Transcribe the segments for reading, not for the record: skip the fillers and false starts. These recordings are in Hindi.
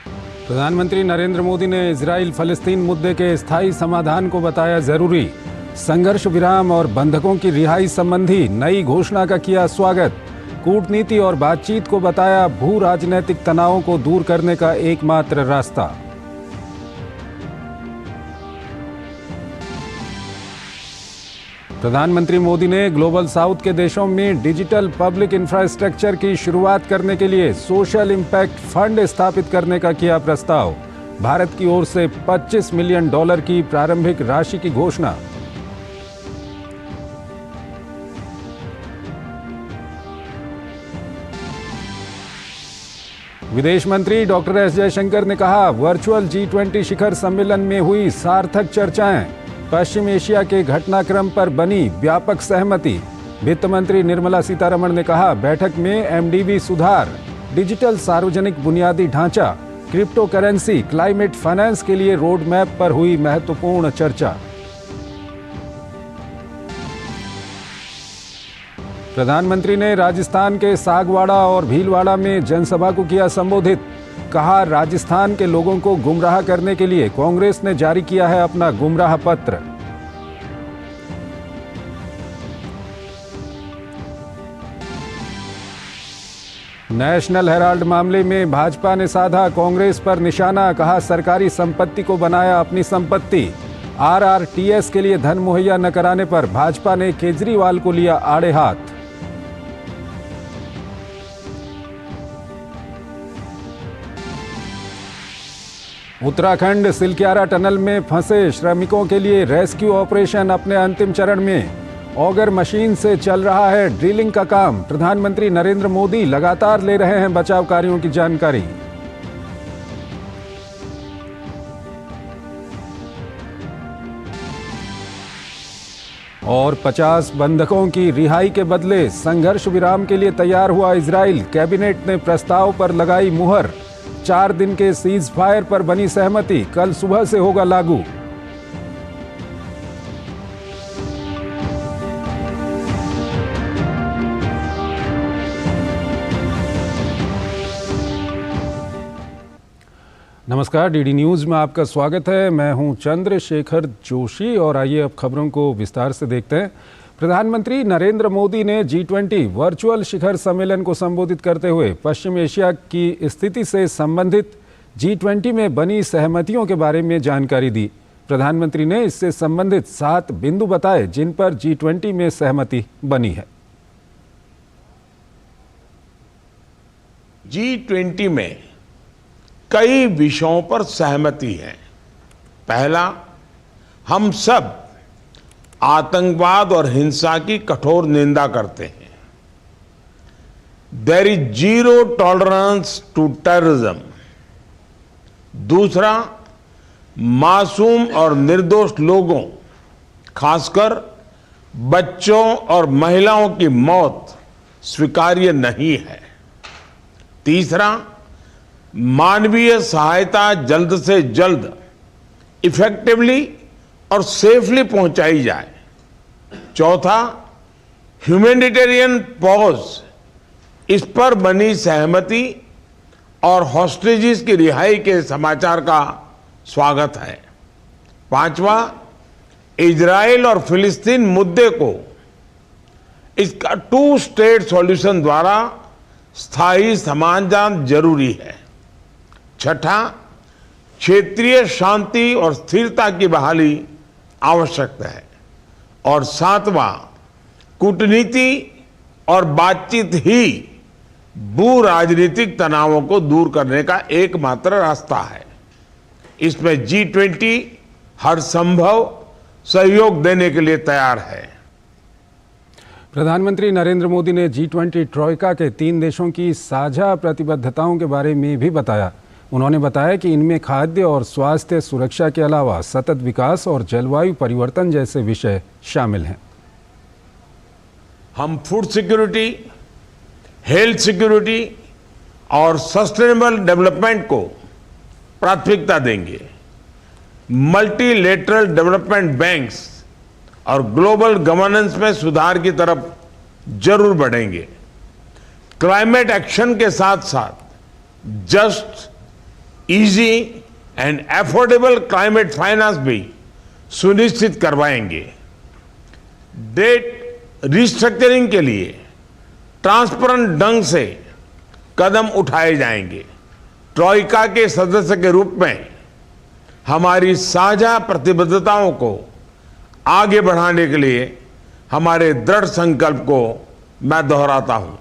प्रधानमंत्री नरेंद्र मोदी ने इजराइल फलस्तीन मुद्दे के स्थायी समाधान को बताया जरूरी। संघर्ष विराम और बंधकों की रिहाई संबंधी नई घोषणा का किया स्वागत। कूटनीति और बातचीत को बताया भू राजनीतिक तनावों को दूर करने का एकमात्र रास्ता। प्रधानमंत्री मोदी ने ग्लोबल साउथ के देशों में डिजिटल पब्लिक इंफ्रास्ट्रक्चर की शुरुआत करने के लिए सोशल इंपैक्ट फंड स्थापित करने का किया प्रस्ताव। भारत की ओर से $25 मिलियन की प्रारंभिक राशि की घोषणा। विदेश मंत्री डॉक्टर एस जयशंकर ने कहा, वर्चुअल G20 शिखर सम्मेलन में हुई सार्थक चर्चाएं। पश्चिम एशिया के घटनाक्रम पर बनी व्यापक सहमति। वित्त मंत्री निर्मला सीतारमण ने कहा, बैठक में MDB सुधार, डिजिटल सार्वजनिक बुनियादी ढांचा, क्रिप्टो करेंसी, क्लाइमेट फाइनेंस के लिए रोड मैप पर हुई महत्वपूर्ण चर्चा। प्रधानमंत्री ने राजस्थान के सागवाड़ा और भीलवाड़ा में जनसभा को किया संबोधित। कहा, राजस्थान के लोगों को गुमराह करने के लिए कांग्रेस ने जारी किया है अपना गुमराह पत्र। नेशनल हेराल्ड मामले में भाजपा ने साधा कांग्रेस पर निशाना। कहा, सरकारी संपत्ति को बनाया अपनी संपत्ति। RRTS के लिए धन मुहैया न कराने पर भाजपा ने केजरीवाल को लिया आड़े हाथ। उत्तराखंड सिलक्यारा टनल में फंसे श्रमिकों के लिए रेस्क्यू ऑपरेशन अपने अंतिम चरण में। ऑगर मशीन से चल रहा है ड्रिलिंग का काम। प्रधानमंत्री नरेंद्र मोदी लगातार ले रहे हैं बचाव कार्यों की जानकारी। और 50 बंधकों की रिहाई के बदले संघर्ष विराम के लिए तैयार हुआ इजराइल। कैबिनेट ने प्रस्ताव पर लगाई मुहर। 4 दिन के सीज फायर पर बनी सहमति। कल सुबह से होगा लागू। नमस्कार, डीडी न्यूज में आपका स्वागत है। मैं हूं चंद्रशेखर जोशी और आइए अब खबरों को विस्तार से देखते हैं। प्रधानमंत्री नरेंद्र मोदी ने G20 वर्चुअल शिखर सम्मेलन को संबोधित करते हुए पश्चिम एशिया की स्थिति से संबंधित G20 में बनी सहमतियों के बारे में जानकारी दी। प्रधानमंत्री ने इससे संबंधित 7 बिंदु बताए जिन पर G20 में सहमति बनी है। G20 में कई विषयों पर सहमति है। पहला, हम सब आतंकवाद और हिंसा की कठोर निंदा करते हैं। There is zero tolerance to terrorism. दूसरा, मासूम और निर्दोष लोगों, खासकर बच्चों और महिलाओं की मौत स्वीकार्य नहीं है। तीसरा, मानवीय सहायता जल्द से जल्द इफेक्टिवली और सेफली पहुंचाई जाए। चौथा, ह्यूमैनिटेरियन पॉज, इस पर बनी सहमति और हॉस्टेजेस की रिहाई के समाचार का स्वागत है। पांचवा, इजराइल और फिलिस्तीन मुद्दे को इसका 2 स्टेट सॉल्यूशन द्वारा स्थायी समाधान जरूरी है। छठा, क्षेत्रीय शांति और स्थिरता की बहाली आवश्यक है। और सातवां, कूटनीति और बातचीत ही भू राजनीतिक तनावों को दूर करने का एकमात्र रास्ता है। इसमें G20 हर संभव सहयोग देने के लिए तैयार है। प्रधानमंत्री नरेंद्र मोदी ने G20 ट्रोइका के 3 देशों की साझा प्रतिबद्धताओं के बारे में भी बताया। उन्होंने बताया कि इनमें खाद्य और स्वास्थ्य सुरक्षा के अलावा सतत विकास और जलवायु परिवर्तन जैसे विषय शामिल हैं। हम फूड सिक्योरिटी, हेल्थ सिक्योरिटी और सस्टेनेबल डेवलपमेंट को प्राथमिकता देंगे। मल्टीलेटरल डेवलपमेंट बैंक्स और ग्लोबल गवर्नेंस में सुधार की तरफ जरूर बढ़ेंगे। क्लाइमेट एक्शन के साथ साथ just easy and affordable climate finance भी सुनिश्चित करवाएंगे। डेट रिस्ट्रक्चरिंग के लिए ट्रांसपेरेंट ढंग से कदम उठाए जाएंगे। ट्रॉइका के सदस्य के रूप में हमारी साझा प्रतिबद्धताओं को आगे बढ़ाने के लिए हमारे दृढ़ संकल्प को मैं दोहराता हूं।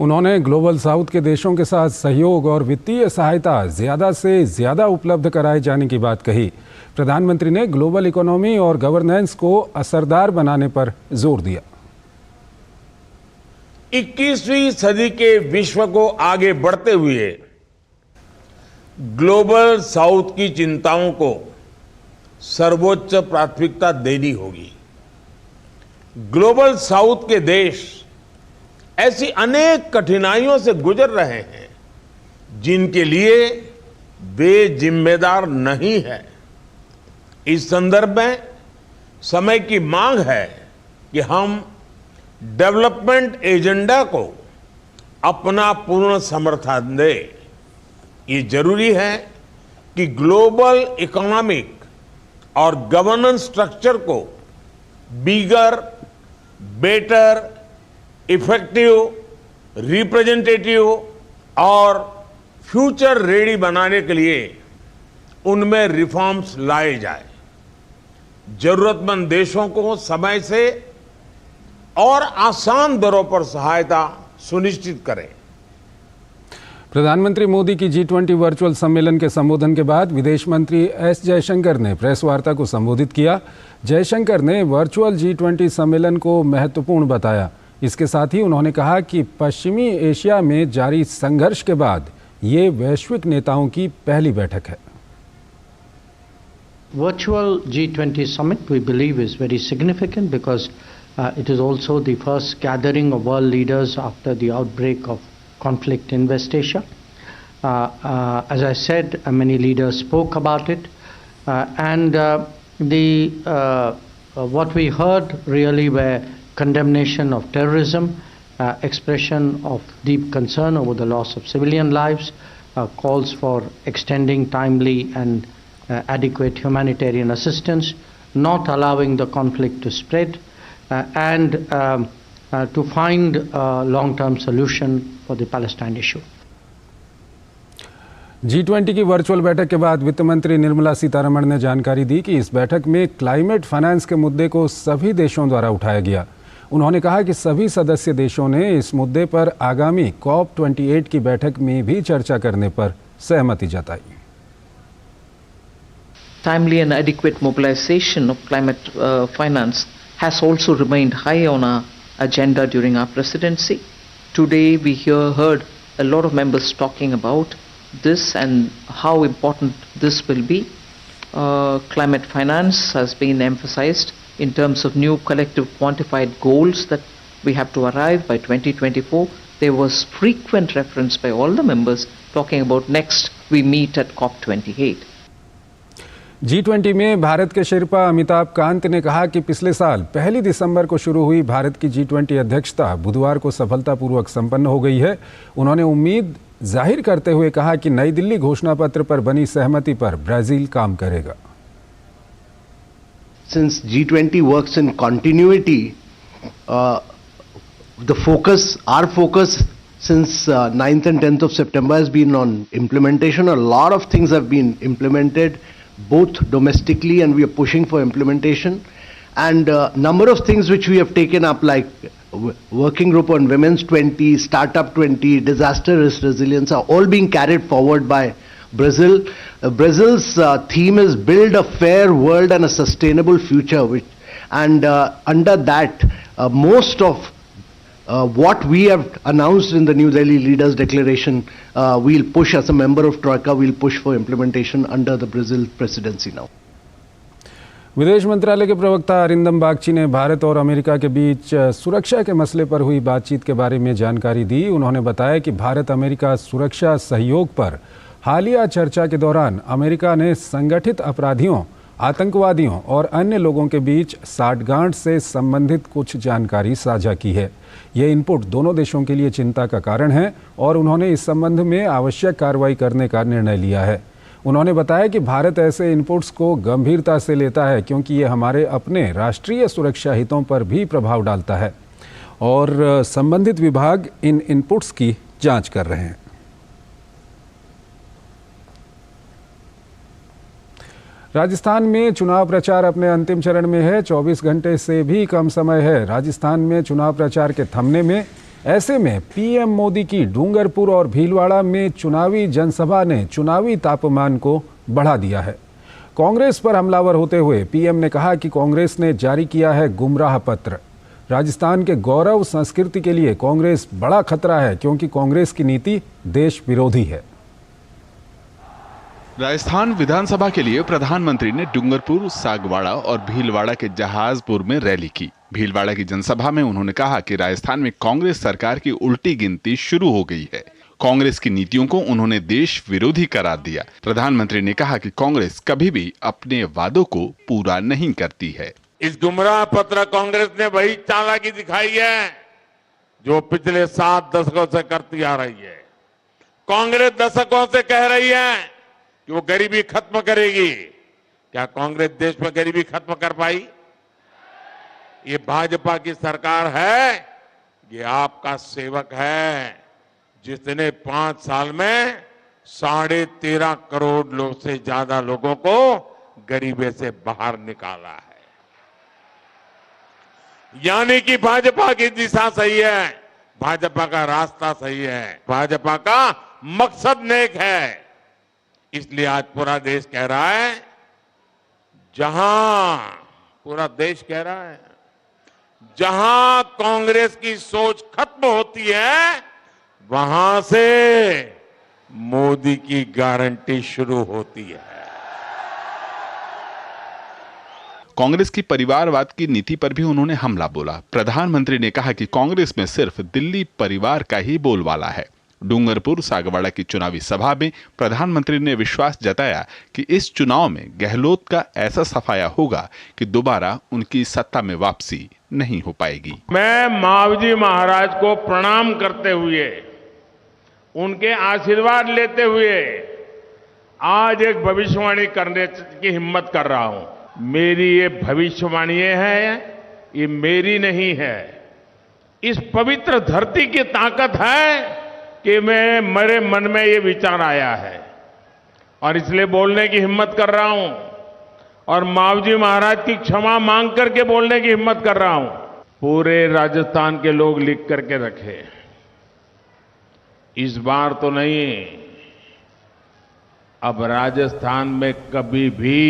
उन्होंने ग्लोबल साउथ के देशों के साथ सहयोग और वित्तीय सहायता ज़्यादा से ज़्यादा उपलब्ध कराए जाने की बात कही। प्रधानमंत्री ने ग्लोबल इकोनॉमी और गवर्नेंस को असरदार बनाने पर जोर दिया। 21वीं सदी के विश्व को आगे बढ़ते हुए ग्लोबल साउथ की चिंताओं को सर्वोच्च प्राथमिकता देनी होगी। ग्लोबल साउथ के देश ऐसी अनेक कठिनाइयों से गुजर रहे हैं जिनके लिए वे जिम्मेदार नहीं है। इस संदर्भ में समय की मांग है कि हम डेवलपमेंट एजेंडा को अपना पूर्ण समर्थन दें। ये जरूरी है कि ग्लोबल इकोनॉमिक और गवर्नेंस स्ट्रक्चर को बिगर, बेटर, इफेक्टिव, रिप्रेजेंटेटिव और फ्यूचर रेडी बनाने के लिए उनमें रिफॉर्म्स लाए जाए। जरूरतमंद देशों को समय से और आसान दरों पर सहायता सुनिश्चित करें। प्रधानमंत्री मोदी की G20 वर्चुअल सम्मेलन के संबोधन के बाद विदेश मंत्री एस जयशंकर ने प्रेस वार्ता को संबोधित किया। जयशंकर ने वर्चुअल G20 सम्मेलन को महत्वपूर्ण बताया। इसके साथ ही उन्होंने कहा कि पश्चिमी एशिया में जारी संघर्ष के बाद ये वैश्विक नेताओं की पहली बैठक है। Virtual G20 summit we believe is very significant because it is also the first gathering of world leaders after the outbreak of conflict in West Asia. As I said, many leaders spoke about it, and what we heard really were condemnation of terrorism, expression of deep concern over the loss of civilian lives, calls for extending timely and adequate humanitarian assistance, not allowing the conflict to spread, and to find a long-term solution for the Palestine issue. G20 की वर्चुअल बैठक के बाद वित्त मंत्री निर्मला सीतारमण ने जानकारी दी कि इस बैठक में क्लाइमेट फाइनेंस के मुद्दे को सभी देशों द्वारा उठाया गया। उन्होंने कहा कि सभी सदस्य देशों ने इस मुद्दे पर आगामी COP28 की बैठक में भी चर्चा करने पर सहमति जताई। Timely and adequate mobilization of climate finance has also remained high on our agenda during our presidency. Today we heard a lot of members talking about this and how important this will be. Climate finance has been emphasized in terms of new collective quantified goals that we have to arrive by 2024. There was frequent reference by all the members talking about next we meet at COP28. G20 में भारत के शेरपा अमिताभ कांत ने कहा कि पिछले साल 1 दिसंबर को शुरू हुई भारत की G20 अध्यक्षता बुधवार को सफलतापूर्वक संपन्न हो गई है। उन्होंने उम्मीद जाहिर करते हुए कहा कि नई दिल्ली घोषणा पत्र पर बनी सहमति पर ब्राजील काम करेगा। Since G20 works in continuity, our focus since 9th and 10th of September has been on implementation. A lot of things have been implemented, both domestically, and we are pushing for implementation. And number of things which we have taken up, like working group on Women's 20, Startup 20, disaster risk resilience, are all being carried forward by Brazil. Brazil's theme is build a fair world and a sustainable future, under that most of what we have announced in the New Delhi Leaders Declaration, we'll push as a member of Troika, we'll push for implementation under the Brazil presidency now. विदेश मंत्रालय के प्रवक्ता अरिंदम बागची ने भारत और अमेरिका के बीच सुरक्षा के मसले पर हुई बातचीत के बारे में जानकारी दी। उन्होंने बताया कि भारत अमेरिका सुरक्षा सहयोग पर हालिया चर्चा के दौरान अमेरिका ने संगठित अपराधियों आतंकवादियों और अन्य लोगों के बीच साठगांठ से संबंधित कुछ जानकारी साझा की है। ये इनपुट दोनों देशों के लिए चिंता का कारण है और उन्होंने इस संबंध में आवश्यक कार्रवाई करने का निर्णय लिया है। उन्होंने बताया कि भारत ऐसे इनपुट्स को गंभीरता से लेता है क्योंकि ये हमारे अपने राष्ट्रीय सुरक्षा हितों पर भी प्रभाव डालता है और संबंधित विभाग इन इनपुट्स की जांच कर रहे हैं। राजस्थान में चुनाव प्रचार अपने अंतिम चरण में है। 24 घंटे से भी कम समय है राजस्थान में चुनाव प्रचार के थमने में। ऐसे में पीएम मोदी की डूंगरपुर और भीलवाड़ा में चुनावी जनसभा ने चुनावी तापमान को बढ़ा दिया है। कांग्रेस पर हमलावर होते हुए पीएम ने कहा कि कांग्रेस ने जारी किया है गुमराह पत्र। राजस्थान के गौरव संस्कृति के लिए कांग्रेस बड़ा खतरा है क्योंकि कांग्रेस की नीति देश विरोधी है। राजस्थान विधानसभा के लिए प्रधानमंत्री ने डूंगरपुर, सागवाड़ा और भीलवाड़ा के जहाजपुर में रैली की। भीलवाड़ा की जनसभा में उन्होंने कहा कि राजस्थान में कांग्रेस सरकार की उल्टी गिनती शुरू हो गई है। कांग्रेस की नीतियों को उन्होंने देश विरोधी करार दिया। प्रधानमंत्री ने कहा कि कांग्रेस कभी भी अपने वादों को पूरा नहीं करती है। इस गुमराह पत्र कांग्रेस ने वही चालाकी दिखाई है जो पिछले 7 दशकों से करती आ रही है। कांग्रेस दशकों से कह रही है कि वो गरीबी खत्म करेगी। क्या कांग्रेस देश में गरीबी खत्म कर पाई? ये भाजपा की सरकार है, ये आपका सेवक है जिसने 5 साल में 13.5 करोड़ लोग से ज्यादा लोगों को गरीबी से बाहर निकाला है। यानी कि भाजपा की दिशा सही है, भाजपा का रास्ता सही है, भाजपा का मकसद नेक है। इसलिए आज पूरा देश कह रहा है, जहां कांग्रेस की सोच खत्म होती है वहां से मोदी की गारंटी शुरू होती है। कांग्रेस की परिवारवाद की नीति पर भी उन्होंने हमला बोला। प्रधानमंत्री ने कहा कि कांग्रेस में सिर्फ दिल्ली परिवार का ही बोलबाला है। डूंगरपुर, सागवाड़ा की चुनावी सभा में प्रधानमंत्री ने विश्वास जताया कि इस चुनाव में गहलोत का ऐसा सफाया होगा कि दोबारा उनकी सत्ता में वापसी नहीं हो पाएगी। मैं मावजी महाराज को प्रणाम करते हुए, उनके आशीर्वाद लेते हुए आज एक भविष्यवाणी करने की हिम्मत कर रहा हूं। मेरी ये भविष्यवाणी है, ये मेरी नहीं है। इस पवित्र धरती की ताकत है कि मेरे मन में ये विचार आया है और इसलिए बोलने की हिम्मत कर रहा हूं और मावजी महाराज की क्षमा मांग करके बोलने की हिम्मत कर रहा हूं। पूरे राजस्थान के लोग लिख करके रखे, इस बार तो नहीं, अब राजस्थान में कभी भी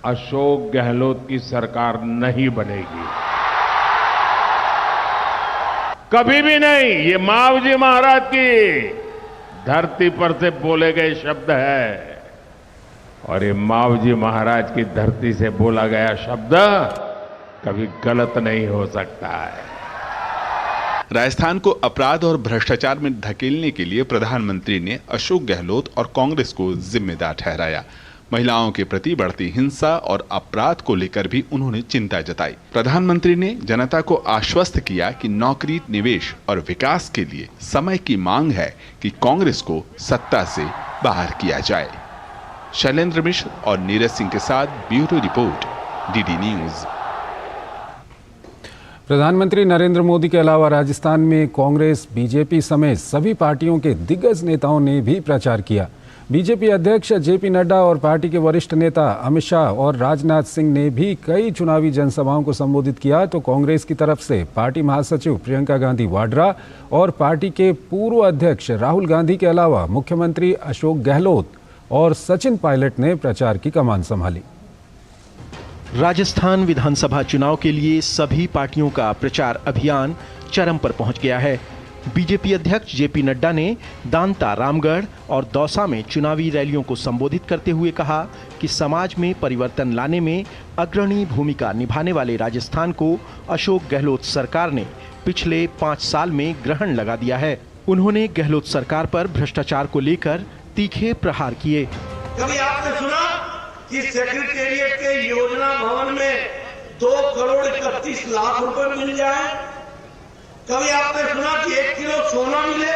अशोक गहलोत की सरकार नहीं बनेगी, कभी भी नहीं। ये मावजी महाराज की धरती पर से बोले गए शब्द है और ये मावजी महाराज की धरती से बोला गया शब्द कभी गलत नहीं हो सकता है। राजस्थान को अपराध और भ्रष्टाचार में धकेलने के लिए प्रधानमंत्री ने अशोक गहलोत और कांग्रेस को जिम्मेदार ठहराया। महिलाओं के प्रति बढ़ती हिंसा और अपराध को लेकर भी उन्होंने चिंता जताई। प्रधानमंत्री ने जनता को आश्वस्त किया कि नौकरी, निवेश और विकास के लिए समय की मांग है कि कांग्रेस को सत्ता से बाहर किया जाए। शैलेंद्र मिश्र और नीरज सिंह के साथ ब्यूरो रिपोर्ट, डीडी न्यूज। प्रधानमंत्री नरेंद्र मोदी के अलावा राजस्थान में कांग्रेस, बीजेपी समेत सभी पार्टियों के दिग्गज नेताओं ने भी प्रचार किया। बीजेपी अध्यक्ष जेपी नड्डा और पार्टी के वरिष्ठ नेता अमित शाह और राजनाथ सिंह ने भी कई चुनावी जनसभाओं को संबोधित किया। तो कांग्रेस की तरफ से पार्टी महासचिव प्रियंका गांधी वाड्रा और पार्टी के पूर्व अध्यक्ष राहुल गांधी के अलावा मुख्यमंत्री अशोक गहलोत और सचिन पायलट ने प्रचार की कमान संभाली। राजस्थान विधानसभा चुनाव के लिए सभी पार्टियों का प्रचार अभियान चरम पर पहुंच गया है। बीजेपी अध्यक्ष जेपी नड्डा ने दांता, रामगढ़ और दौसा में चुनावी रैलियों को संबोधित करते हुए कहा कि समाज में परिवर्तन लाने में अग्रणी भूमिका निभाने वाले राजस्थान को अशोक गहलोत सरकार ने पिछले 5 साल में ग्रहण लगा दिया है। उन्होंने गहलोत सरकार पर भ्रष्टाचार को लेकर तीखे प्रहार किए। कभी आपने सुना कि सेक्रेटेरिएट के योजना भवन में 2,31,00,000 रुपए मिल जाए? कभी आपने सुना कि 1 किलो सोना मिले?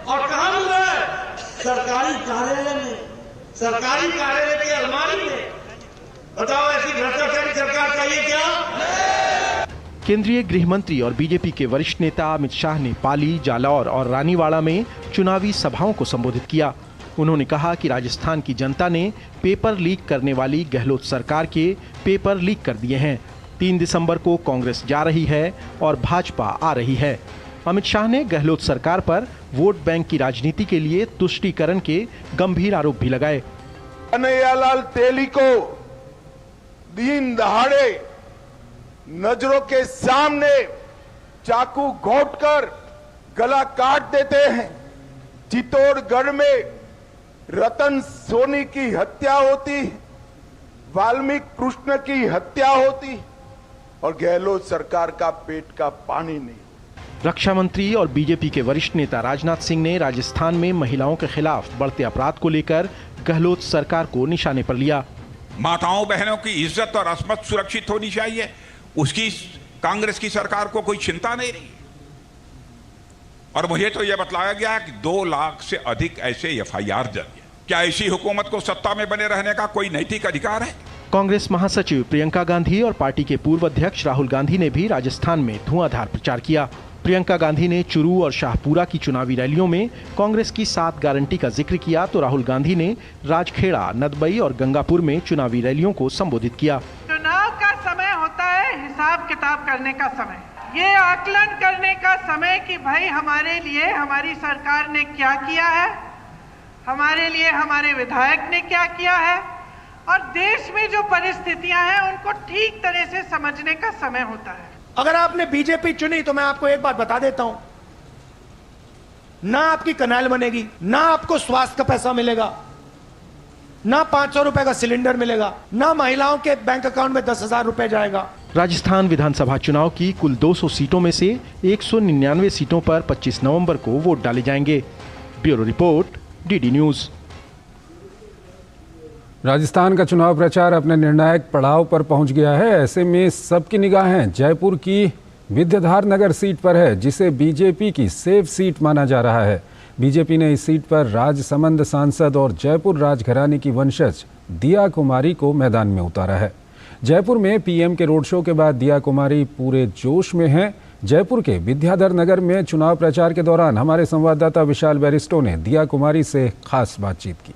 और कहाँ मिल रहा है? सरकारी कार्यालय में, सरकारी कार्यालय की अलमारी में। बताओ, ऐसी भ्रष्टाचारी सरकार चाहिए क्या? केंद्रीय गृह मंत्री और बीजेपी के वरिष्ठ नेता अमित शाह ने पाली, जालौर और रानीवाड़ा में चुनावी सभाओं को संबोधित किया। उन्होंने कहा कि राजस्थान की जनता ने पेपर लीक करने वाली गहलोत सरकार के पेपर लीक कर दिए हैं। 3 दिसंबर को कांग्रेस जा रही है और भाजपा आ रही है। अमित शाह ने गहलोत सरकार पर वोट बैंक की राजनीति के लिए तुष्टीकरण के गंभीर आरोप भी लगाए। कन्हैयालाल तेली को दिन दहाड़े नजरों के सामने चाकू घोंटकर गला काट देते हैं। चित्तौड़गढ़ में रतन सोनी की हत्या होती, वाल्मीकि कृष्ण की हत्या होती और गहलोत सरकार का पेट का पानी नहीं। रक्षा मंत्री और बीजेपी के वरिष्ठ नेता राजनाथ सिंह ने राजस्थान में महिलाओं के खिलाफ बढ़ते अपराध को लेकर गहलोत सरकार को निशाने पर लिया। माताओं बहनों की इज्जत और अस्मत सुरक्षित होनी चाहिए, उसकी कांग्रेस की सरकार को कोई चिंता नहीं रही। और मुझे तो यह बतलाया गया कि 2 लाख से अधिक ऐसे एफआईआर दर्ज हैं। क्या ऐसी हुकूमत को सत्ता में बने रहने का कोई नैतिक अधिकार है? कांग्रेस महासचिव प्रियंका गांधी और पार्टी के पूर्व अध्यक्ष राहुल गांधी ने भी राजस्थान में धुआंधार प्रचार किया। प्रियंका गांधी ने चुरू और शाहपुरा की चुनावी रैलियों में कांग्रेस की 7 गारंटी का जिक्र किया, तो राहुल गांधी ने राजखेड़ा, नदबई और गंगापुर में चुनावी रैलियों को संबोधित किया। चुनाव का समय होता है हिसाब किताब करने का समय, ये आकलन करने का समय कि भाई हमारे लिए हमारी सरकार ने क्या किया है, हमारे लिए हमारे विधायक ने क्या किया है, और देश में जो परिस्थितियां हैं उनको ठीक तरह से समझने का समय होता है। अगर आपने बीजेपी चुनी तो मैं आपको एक बात बता देता हूं, ना आपकी कनाल बनेगी, ना आपको स्वास्थ्य का पैसा मिलेगा, ना 500 रुपए का सिलेंडर मिलेगा, ना महिलाओं के बैंक अकाउंट में 10,000 रुपए जाएगा। राजस्थान विधानसभा चुनाव की कुल 200 सीटों में से 199 सीटों पर 25 नवंबर को वोट डाले जाएंगे। Bureau report, DD news. Rajasthan का चुनाव प्रचार अपने निर्णायक पड़ाव पर पहुंच गया है। ऐसे में सबकी निगाहें जयपुर की विद्याधर नगर सीट पर है, जिसे बीजेपी की सेफ सीट माना जा रहा है। बीजेपी ने इस सीट पर राजसमंद सांसद और जयपुर राजघराने की वंशज दिया कुमारी को मैदान में उतारा है। जयपुर में पीएम के रोड शो के बाद दिया कुमारी पूरे जोश में हैं। जयपुर के विद्याधर नगर में चुनाव प्रचार के दौरान हमारे संवाददाता विशाल बैरिस्टो ने दिया कुमारी से खास बातचीत की।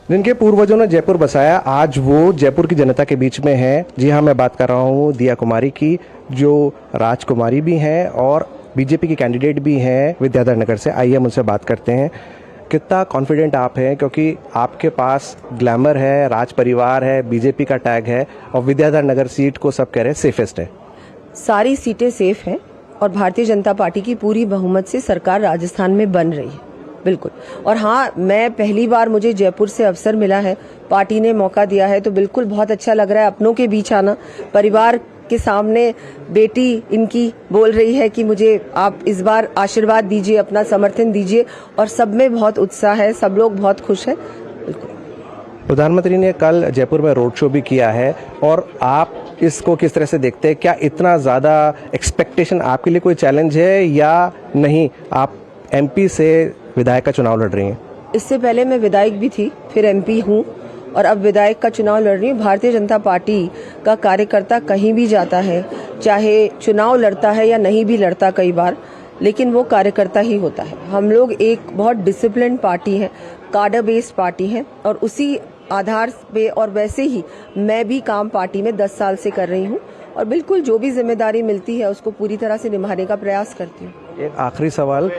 जिनके पूर्वजों ने जयपुर बसाया, आज वो जयपुर की जनता के बीच में है। जी हाँ, मैं बात कर रहा हूँ दिया कुमारी की, जो राजकुमारी भी हैं और बीजेपी की कैंडिडेट भी हैं विद्याधर नगर से। आइए हम उनसे बात करते हैं। कितना कॉन्फिडेंट आप हैं, क्योंकि आपके पास ग्लैमर है, राज परिवार है, बीजेपी का टैग है और विद्याधर नगर सीट को सब कह रहे हैं सेफेस्ट है। सारी सीटें सेफ हैं और भारतीय जनता पार्टी की पूरी बहुमत से सरकार राजस्थान में बन रही है, बिल्कुल। और हाँ, मैं पहली बार मुझे जयपुर से अवसर मिला है, पार्टी ने मौका दिया है, तो बिल्कुल बहुत अच्छा लग रहा है अपनों के बीच आना। परिवार के सामने बेटी इनकी बोल रही है कि मुझे आप इस बार आशीर्वाद दीजिए, अपना समर्थन दीजिए, और सब में बहुत उत्साह है, सब लोग बहुत खुश हैं। बिल्कुल। प्रधानमंत्री ने कल जयपुर में रोड शो भी किया है और आप इसको किस तरह से देखते हैं? क्या इतना ज़्यादा एक्सपेक्टेशन आपके लिए कोई चैलेंज है या नहीं? आप एमपी से विधायक का चुनाव लड़ रही हैं। इससे पहले मैं विधायक भी थी, फिर एमपी हूँ और अब विधायक का चुनाव लड़ रही हूँ। भारतीय जनता पार्टी का कार्यकर्ता कहीं भी जाता है, चाहे चुनाव लड़ता है या नहीं भी लड़ता कई बार, लेकिन वो कार्यकर्ता ही होता है। हम लोग एक बहुत डिसिप्लिन पार्टी है, कार्डर बेस्ड पार्टी है, और उसी आधार पे और वैसे ही मैं भी काम पार्टी में 10 साल से कर रही हूँ और बिल्कुल जो भी जिम्मेदारी मिलती है उसको पूरी तरह से निभाने का प्रयास करती हूँ। एक आखिरी सवाल,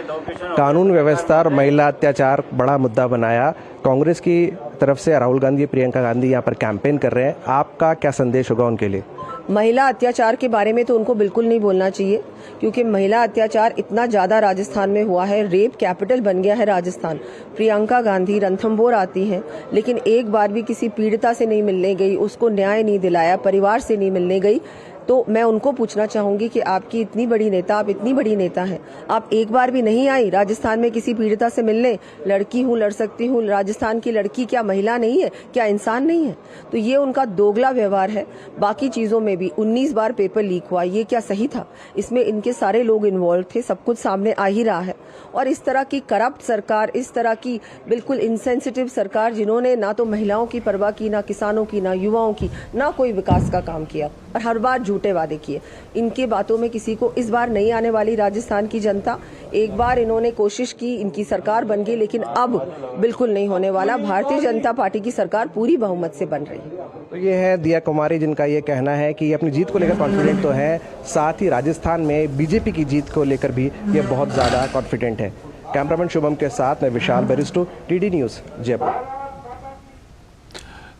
कानून व्यवस्था और महिला अत्याचार बड़ा मुद्दा बनाया, कांग्रेस की तरफ से राहुल गांधी, प्रियंका गांधी यहाँ पर कैंपेन कर रहे हैं, आपका क्या संदेश होगा उनके लिए? महिला अत्याचार के बारे में तो उनको बिल्कुल नहीं बोलना चाहिए, क्योंकि महिला अत्याचार इतना ज्यादा राजस्थान में हुआ है, रेप कैपिटल बन गया है राजस्थान। प्रियंका गांधी रणथंभौर आती हैं, लेकिन एक बार भी किसी पीड़िता से नहीं मिलने गई, उसको न्याय नहीं दिलाया, परिवार से नहीं मिलने गई। तो मैं उनको पूछना चाहूंगी कि आपकी इतनी बड़ी नेता, आप इतनी बड़ी नेता हैं, आप एक बार भी नहीं आई राजस्थान में किसी पीड़िता से मिलने? लड़की हूं, लड़ सकती हूं, राजस्थान की लड़की क्या महिला नहीं है, क्या इंसान नहीं है? तो ये उनका दोगला व्यवहार है। बाकी चीजों में भी 19 बार पेपर लीक हुआ, ये क्या सही था? इसमें इनके सारे लोग इन्वॉल्व थे, सब कुछ सामने आ ही रहा है। और इस तरह की करप्ट सरकार, इस तरह की बिल्कुल इनसेंसिटिव सरकार, जिन्होंने ना तो महिलाओं की परवाह की, ना किसानों की, ना युवाओं की, ना कोई विकास का काम किया और हर बार झूठे वादे किए, इनके बातों में किसी को इस बार नहीं आने वाली। राजस्थान की जनता, एक बार इन्होंने कोशिश की, इनकी सरकार बन गई, लेकिन अब बिल्कुल नहीं होने वाला। भारतीय जनता पार्टी की सरकार पूरी बहुमत से बन रही है। तो ये है दिया कुमारी, जिनका ये कहना है कि ये अपनी जीत को लेकर कॉन्फिडेंट तो है, साथ ही राजस्थान में बीजेपी की जीत को लेकर भी ये बहुत ज्यादा कॉन्फिडेंट है। कैमरामैन शुभम के साथ मैं विशाल बेरिस्टो, टीडी न्यूज, जयपुर।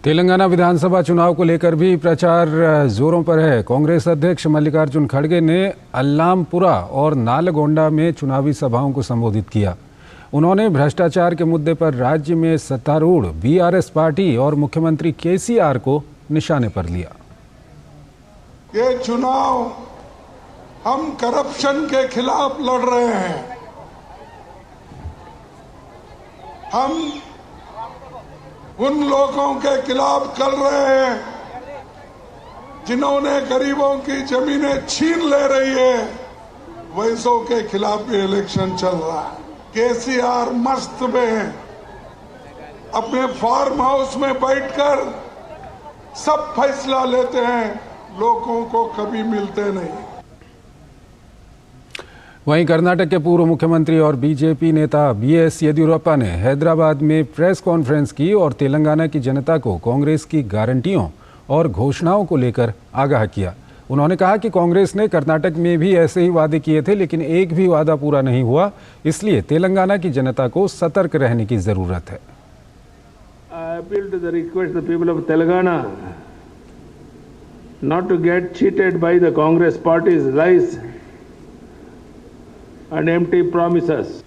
तेलंगाना विधानसभा चुनाव को लेकर भी प्रचार जोरों पर है। कांग्रेस अध्यक्ष मल्लिकार्जुन खड़गे ने अल्लामपुरा और नालगोंडा में चुनावी सभाओं को संबोधित किया। उन्होंने भ्रष्टाचार के मुद्दे पर राज्य में सत्तारूढ़ बीआरएस पार्टी और मुख्यमंत्री केसीआर को निशाने पर लिया। ये चुनाव हम करप्शन के खिलाफ लड़ रहे हैं। हम उन लोगों के खिलाफ कर रहे हैं जिन्होंने गरीबों की जमीनें छीन ले रही है, वैसों के खिलाफ भी इलेक्शन चल रहा है। केसीआर मस्त में अपने फार्म हाउस में बैठकर सब फैसला लेते हैं, लोगों को कभी मिलते नहीं। वहीं कर्नाटक के पूर्व मुख्यमंत्री और बीजेपी नेता बीएस येदियुरप्पा ने हैदराबाद में प्रेस कॉन्फ्रेंस की और तेलंगाना की जनता को कांग्रेस की गारंटियों और घोषणाओं को लेकर आगाह किया। उन्होंने कहा कि कांग्रेस ने कर्नाटक में भी ऐसे ही वादे किए थे, लेकिन एक भी वादा पूरा नहीं हुआ, इसलिए तेलंगाना की जनता को सतर्क रहने की जरूरत है। I appeal to the request the people of Telangana not to get cheated by the Congress party's lies and empty promises.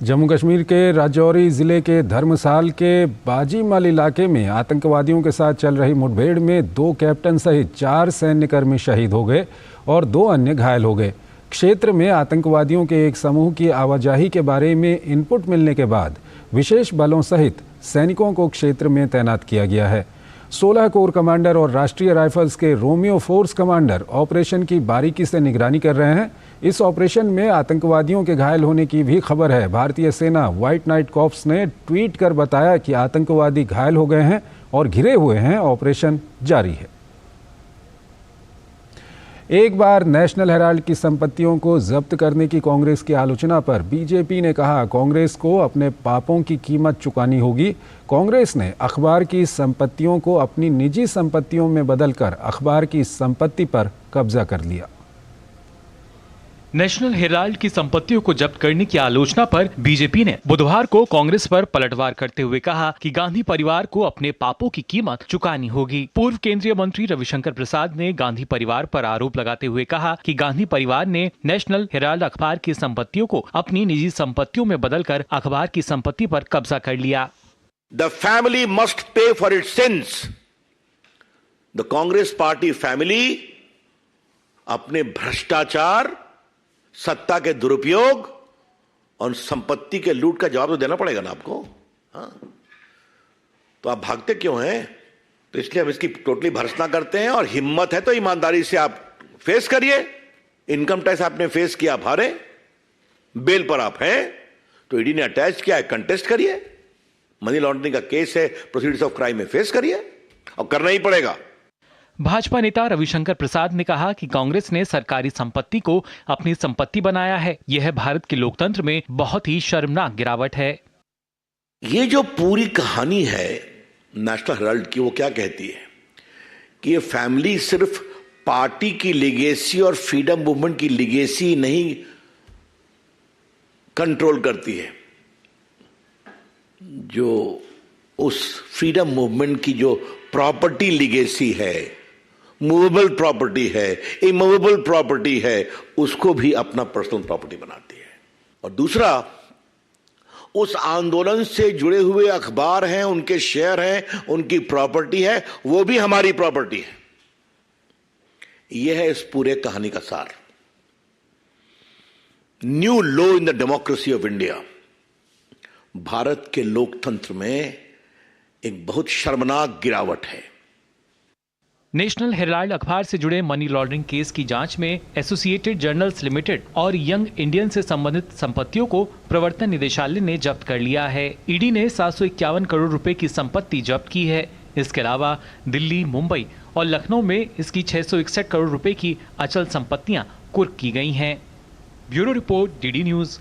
Jammu Kashmir के राजौरी जिले के धर्मसाल के बाजीमल इलाके में आतंकवादियों के साथ चल रही मुठभेड़ में 2 कैप्टन सहित 4 सैन्यकर्मी शहीद हो गए और 2 अन्य घायल हो गए। क्षेत्र में आतंकवादियों के एक समूह की आवाजाही के बारे में इनपुट मिलने के बाद विशेष बलों सहित सैनिकों को क्षेत्र में तैनात किया गया है। 16 कोर कमांडर और राष्ट्रीय राइफल्स के रोमियो फोर्स कमांडर ऑपरेशन की बारीकी से निगरानी कर रहे हैं। इस ऑपरेशन में आतंकवादियों के घायल होने की भी खबर है। भारतीय सेना व्हाइट नाइट कॉर्प्स ने ट्वीट कर बताया कि आतंकवादी घायल हो गए हैं और घिरे हुए हैं, ऑपरेशन जारी है। एक बार नेशनल हेराल्ड की संपत्तियों को जब्त करने की कांग्रेस की आलोचना पर बीजेपी ने कहा, कांग्रेस को अपने पापों की कीमत चुकानी होगी। कांग्रेस ने अखबार की संपत्तियों को अपनी निजी संपत्तियों में बदलकर अखबार की संपत्ति पर कब्जा कर लिया। नेशनल हेराल्ड की संपत्तियों को जब्त करने की आलोचना पर बीजेपी ने बुधवार को कांग्रेस पर पलटवार करते हुए कहा कि गांधी परिवार को अपने पापों की कीमत चुकानी होगी। पूर्व केंद्रीय मंत्री रविशंकर प्रसाद ने गांधी परिवार पर आरोप लगाते हुए कहा कि गांधी परिवार ने नेशनल हेराल्ड अखबार की संपत्तियों को अपनी निजी संपत्तियों में बदलकर अखबार की संपत्ति पर कब्जा कर लिया। The family must pay for its sins. The Congress Party family अपने भ्रष्टाचार, सत्ता के दुरुपयोग और संपत्ति के लूट का जवाब तो देना पड़ेगा ना आपको। हाँ, तो आप भागते क्यों हैं? तो इसलिए हम इसकी टोटली भर्त्सना करते हैं, और हिम्मत है तो ईमानदारी से आप फेस करिए। इनकम टैक्स आपने फेस किया, आप हारे। बेल पर आप हैं तो ईडी ने अटैच किया है, कंटेस्ट करिए। मनी लॉन्ड्रिंग का केस है, प्रोसीडिंग्स ऑफ क्राइम में फेस करिए, और करना ही पड़ेगा। भाजपा नेता रविशंकर प्रसाद ने कहा कि कांग्रेस ने सरकारी संपत्ति को अपनी संपत्ति बनाया है। यह भारत के लोकतंत्र में बहुत ही शर्मनाक गिरावट है। ये जो पूरी कहानी है नेशनल हेराल्ड की, वो क्या कहती है कि ये फैमिली सिर्फ पार्टी की लिगेसी और फ्रीडम मूवमेंट की लिगेसी नहीं कंट्रोल करती है, जो उस फ्रीडम मूवमेंट की जो प्रॉपर्टी लिगेसी है, मूवेबल प्रॉपर्टी है, इमूवेबल प्रॉपर्टी है, उसको भी अपना पर्सनल प्रॉपर्टी बनाती है। और दूसरा, उस आंदोलन से जुड़े हुए अखबार हैं, उनके शेयर हैं, उनकी प्रॉपर्टी है, वो भी हमारी प्रॉपर्टी है। यह है इस पूरे कहानी का सार। New low in the democracy of India. Bharat के लोकतंत्र में एक बहुत शर्मनाक गिरावट है। नेशनल हेराल्ड अखबार से जुड़े मनी लॉन्ड्रिंग केस की जांच में एसोसिएटेड जर्नल्स लिमिटेड और यंग इंडियन से संबंधित संपत्तियों को प्रवर्तन निदेशालय ने जब्त कर लिया है। ईडी ने 751 करोड़ रुपए की संपत्ति जब्त की है। इसके अलावा दिल्ली, मुंबई और लखनऊ में इसकी 661 करोड़ रुपए की अचल संपत्तियां कुर्क की गई हैं। Bureau report, DD news.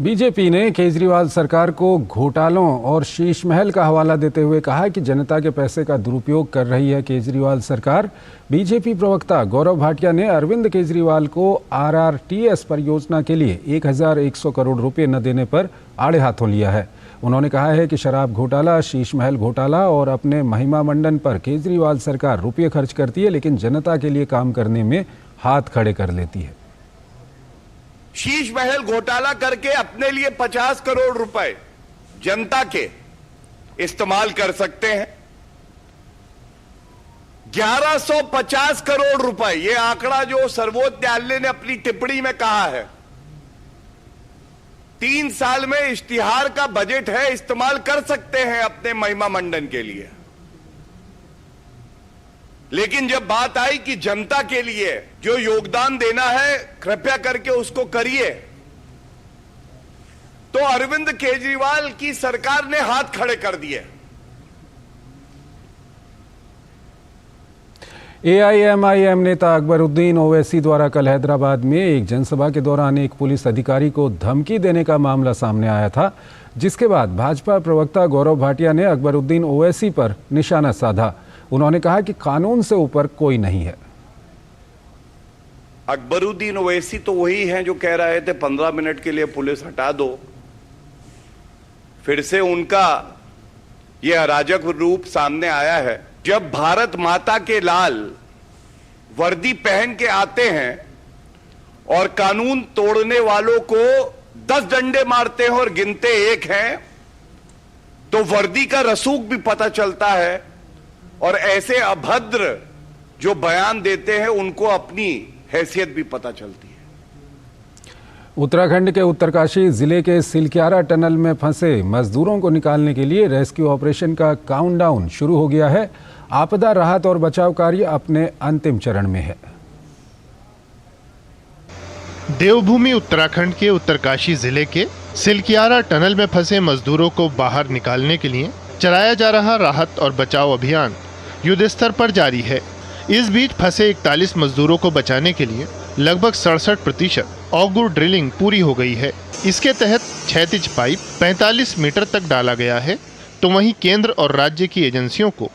BJP ने केजरीवाल सरकार को घोटालों और शीश महल का हवाला देते हुए कहा कि जनता के पैसे का दुरुपयोग कर रही है केजरीवाल सरकार। बीजेपी प्रवक्ता गौरव भाटिया ने अरविंद केजरीवाल को आरआरटीएस परियोजना के लिए 1100 करोड़ रुपए न देने पर आड़े हाथों लिया है। उन्होंने कहा है कि शराब घोटाला, शीश महल घोटाला और अपने महिमा मंडन पर केजरीवाल सरकार रुपये खर्च करती है, लेकिन जनता के लिए काम करने में हाथ खड़े कर लेती है। शीश महल घोटाला करके अपने लिए 50 करोड़ रुपए जनता के इस्तेमाल कर सकते हैं। 1150 करोड़ रुपए, ये आंकड़ा जो सर्वोच्च न्यायालय ने अपनी टिप्पणी में कहा है, 3 साल में इश्तिहार का बजट है, इस्तेमाल कर सकते हैं अपने महिमा मंडन के लिए। लेकिन जब बात आई कि जनता के लिए जो योगदान देना है कृपया करके उसको करिए, तो अरविंद केजरीवाल की सरकार ने हाथ खड़े कर दिए। एआईएमआईएम नेता अकबरुद्दीन ओवैसी द्वारा कल हैदराबाद में एक जनसभा के दौरान एक पुलिस अधिकारी को धमकी देने का मामला सामने आया था, जिसके बाद भाजपा प्रवक्ता गौरव भाटिया ने अकबरुद्दीन ओवैसी पर निशाना साधा। उन्होंने कहा कि कानून से ऊपर कोई नहीं है। अकबरुद्दीन ओवैसी तो वही हैं जो कह रहे थे 15 मिनट के लिए पुलिस हटा दो। फिर से उनका यह अराजक रूप सामने आया है। जब भारत माता के लाल वर्दी पहन के आते हैं और कानून तोड़ने वालों को 10 डंडे मारते हैं और गिनते 1 हैं, तो वर्दी का रसूख भी पता चलता है। और ऐसे अभद्र जो बयान देते हैं उनको अपनी हैसियत भी पता चलती है। उत्तराखंड के उत्तरकाशी जिले के सिलक्यारा टनल में फंसे मजदूरों को निकालने के लिए रेस्क्यू ऑपरेशन का काउंटडाउन शुरू हो गया है। आपदा राहत और बचाव कार्य अपने अंतिम चरण में है। देवभूमि उत्तराखंड के उत्तरकाशी जिले के सिलक्यारा टनल में फंसे मजदूरों को बाहर निकालने के लिए चलाया जा रहा राहत और बचाव अभियान युद्ध स्तर पर जारी है। इस बीच फंसे 41 मजदूरों को बचाने के लिए लगभग 67% ऑगुर ड्रिलिंग पूरी हो गई है। इसके तहत क्षैतिज पाइप 45 मीटर तक डाला गया है। तो वहीं केंद्र और राज्य की एजेंसियों को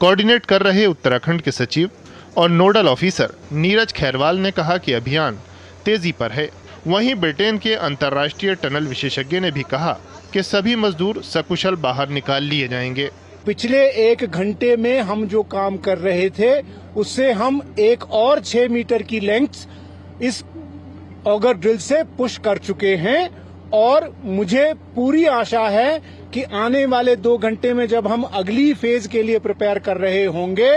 कोऑर्डिनेट कर रहे उत्तराखंड के सचिव और नोडल ऑफिसर नीरज खैरवाल ने कहा कि अभियान तेजी पर है। वहीं ब्रिटेन के अंतर्राष्ट्रीय टनल विशेषज्ञ ने भी कहा कि सभी मजदूर सकुशल बाहर निकाल लिए जाएंगे। पिछले 1 घंटे में हम जो काम कर रहे थे उससे हम एक और 6 मीटर की लेंथ इस ऑगर ड्रिल से पुश कर चुके हैं और मुझे पूरी आशा है कि आने वाले 2 घंटे में जब हम अगली फेज के लिए प्रिपेयर कर रहे होंगे,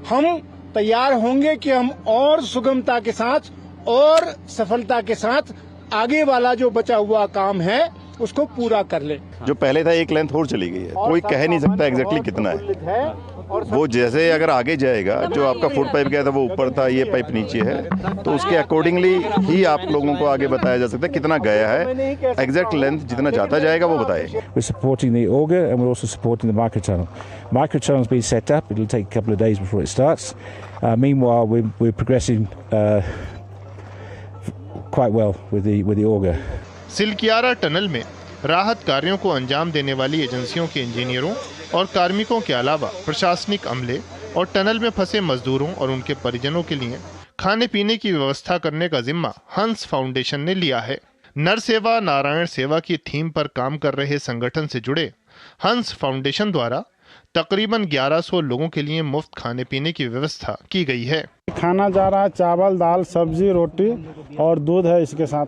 हम तैयार होंगे कि हम और सुगमता के साथ और सफलता के साथ आगे वाला जो बचा हुआ काम है उसको पूरा कर ले। जो पहले था एक लेंथ और चली गई है, कोई कह नहीं सकता एग्जैक्टली कितना है। वो जैसे अगर आगे जाएगा, जो आपका फुट पाइप गया था वो ऊपर था, ये पाइप नीचे है, तो उसके अकॉर्डिंगली ही आप लोगों को आगे बताया जा सकता है कितना गया है। एग्जैक्ट लेंथ जितना जाता जाएगा वो बताएगा। We're supporting the auger and we're also supporting the microtunnel. Microtunnel's been set up. It'll take a couple of days before it starts. Meanwhile, we're progressing quite well with the auger. Silkyara tunnel में राहत कार्यों को अंजाम देने वाली एजेंसियों के इंजीनियरों और कार्मिकों के अलावा प्रशासनिक अमले और टनल में फंसे मजदूरों और उनके परिजनों के लिए खाने पीने की व्यवस्था करने का जिम्मा हंस फाउंडेशन ने लिया है। नर सेवा नारायण सेवा की थीम पर काम कर रहे संगठन से जुड़े हंस फाउंडेशन द्वारा तकरीबन 1100 लोगों के लिए मुफ्त खाने पीने की व्यवस्था की गई है। खाना जा रहा है, चावल, दाल, सब्जी, रोटी और दूध है इसके साथ।